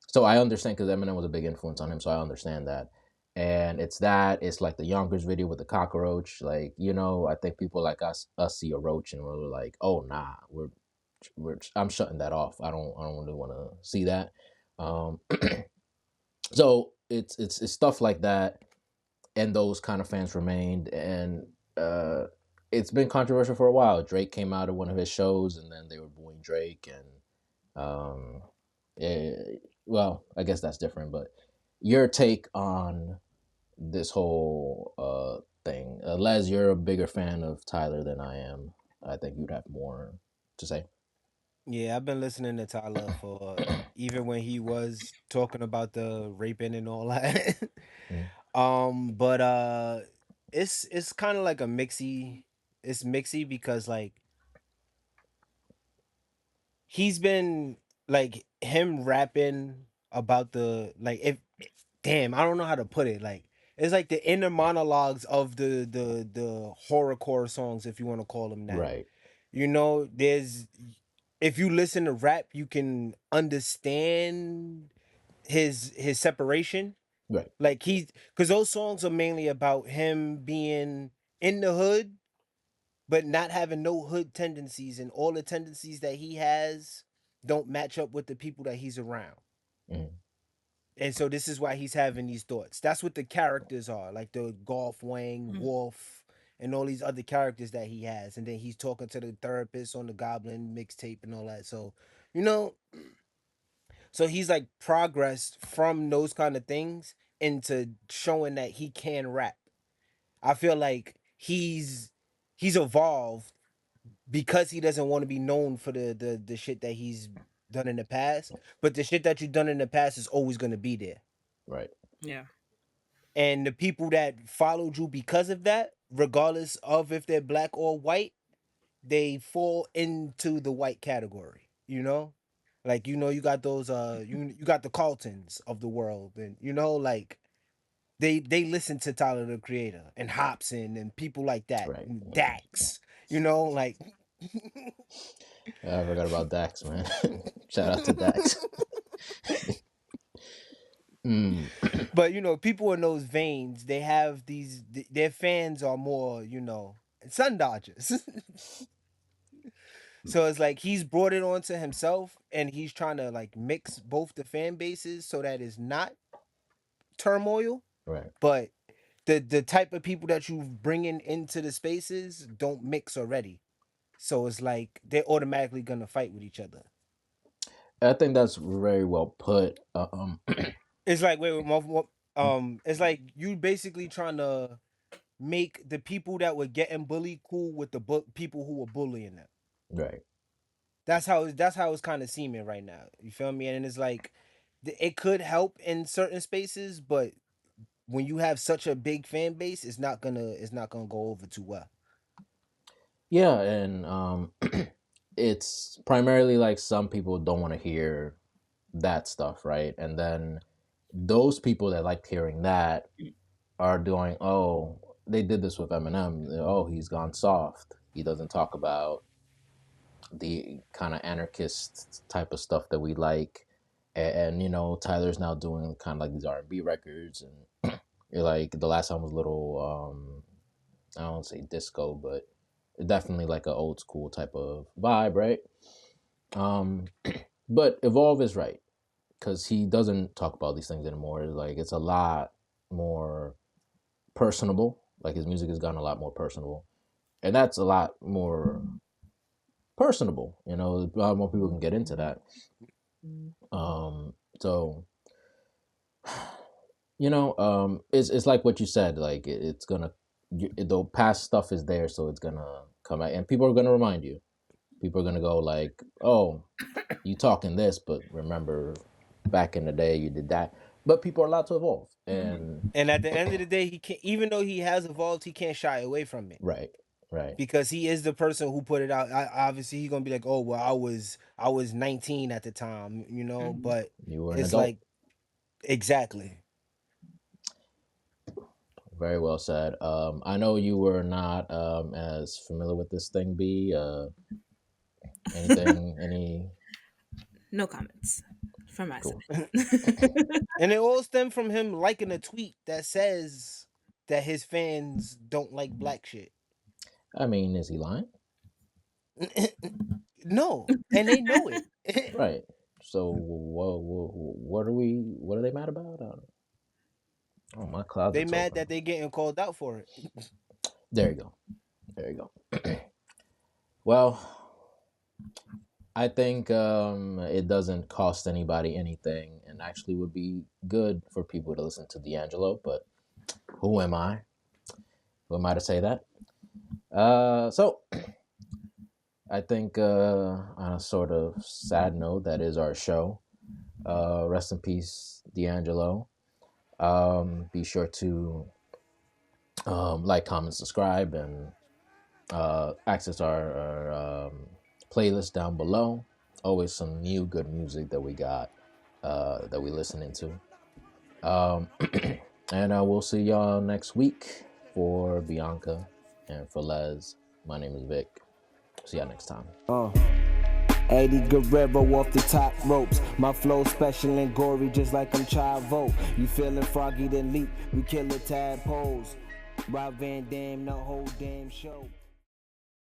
so I understand because Eminem was a big influence on him, so I understand that. And it's like the Yonkers video with the cockroach. Like, you know, I think people like us see a roach and we're like, oh nah, we're I'm shutting that off. I don't really want to see that. Um, so it's stuff like that, and those kind of fans remained, and uh, it's been controversial for a while. Drake came out of one of his shows, and then they were booing Drake, and um, well, I guess that's different. But your take on this whole thing, Les, you're a bigger fan of Tyler than I am. I think you'd have more to say. Yeah, I've been listening to Tyler for even when he was talking about the raping and all that. Mm. But it's kind of like a mixy. It's mixy because like he's been like him rapping about the like if damn, I don't know how to put it. Like it's like the inner monologues of the horrorcore songs, if you want to call them that. Right. You know, there's if you listen to rap, you can understand his separation. Right. Like he, because those songs are mainly about him being in the hood, but not having no hood tendencies, and all the tendencies that he has don't match up with the people that he's around. Mm-hmm. And so this is why he's having these thoughts. That's what the characters are, like the Golf Wang, Mhm. Wolf, and all these other characters that he has. And then he's talking to the therapist on the Goblin mixtape and all that. So, you know, so he's like progressed from those kind of things into showing that he can rap. I feel like he's evolved because he doesn't want to be known for the shit that he's done in the past. But the shit that you've done in the past is always gonna be there. Right. Yeah. And the people that followed you because of that, regardless of if they're black or white, they fall into the white category, you know? Like you got those you got the Carltons of the world, and like they listen to Tyler the Creator and Hobson and people like that, Right. and Dax, like I forgot about Dax, man. Shout out to Dax. Mm, but people in those veins, they have their fans are more, Sun Dodgers. So it's like he's brought it onto himself, and he's trying to like mix both the fan bases so that it's not turmoil, right. but the type of people that you bringing into the spaces don't mix already. So it's like they're automatically gonna fight with each other. I think that's very well put. It's like it's like you basically trying to make the people that were getting bullied cool with the people who were bullying them. Right. That's how it's kind of seeming right now. You feel me? And it's like it could help in certain spaces, but when you have such a big fan base, it's not gonna go over too well. Yeah, and it's primarily like some people don't want to hear that stuff, right? And then those people that like hearing that are doing, oh, they did this with Eminem. Oh, he's gone soft. He doesn't talk about the kind of anarchist type of stuff that we like. And Tyler's now doing kind of like these R&B records, and you're like the last time was a little, I don't say disco, but definitely like an old school type of vibe, right? Um, but Evolve is right because he doesn't talk about these things anymore. Like it's a lot more personable. Like his music has gotten a lot more personable, and that's a lot more personable. A lot more people can get into that. So it's like what you said. Like it's gonna, the past stuff is there, so it's gonna come out, and people are gonna remind you. People are gonna go like, "Oh, you talking this, but remember back in the day you did that." But people are allowed to evolve, and And at the end of the day, he can't. Even though he has evolved, he can't shy away from it right, right. because he is the person who put it out. Obviously, he's gonna be like, "Oh, well, I was 19 at the time," Mhm. But You were an it's adult. like exactly. Very well said. I know you were not as familiar with this thing. B. Anything? Any? No comments from my Cool. side. And it all stemmed from him liking a tweet that says that his fans don't like black shit. I mean, is he lying? No, and they know it. Right. So what are we? What are they mad about? Oh, my They closet's mad open. that they getting called out for it. There you go. There you go. Well, I think it doesn't cost anybody anything, and actually would be good for people to listen to D'Angelo. But who am I? Who am I to say that? So I think on a sort of sad note, that is our show. Rest in peace, D'Angelo. Be sure to like, comment, subscribe, and access our playlist down below. Always some new good music that we got that we listening to. And we'll see y'all next week. For Bianca and for Les, my name is Vic. See y'all next time. Eddie Guerrero off the top ropes. My flow special and gory just like I'm Chavo. You feeling froggy then leap, we kill the tadpoles. Rob Van Dam, the whole damn show.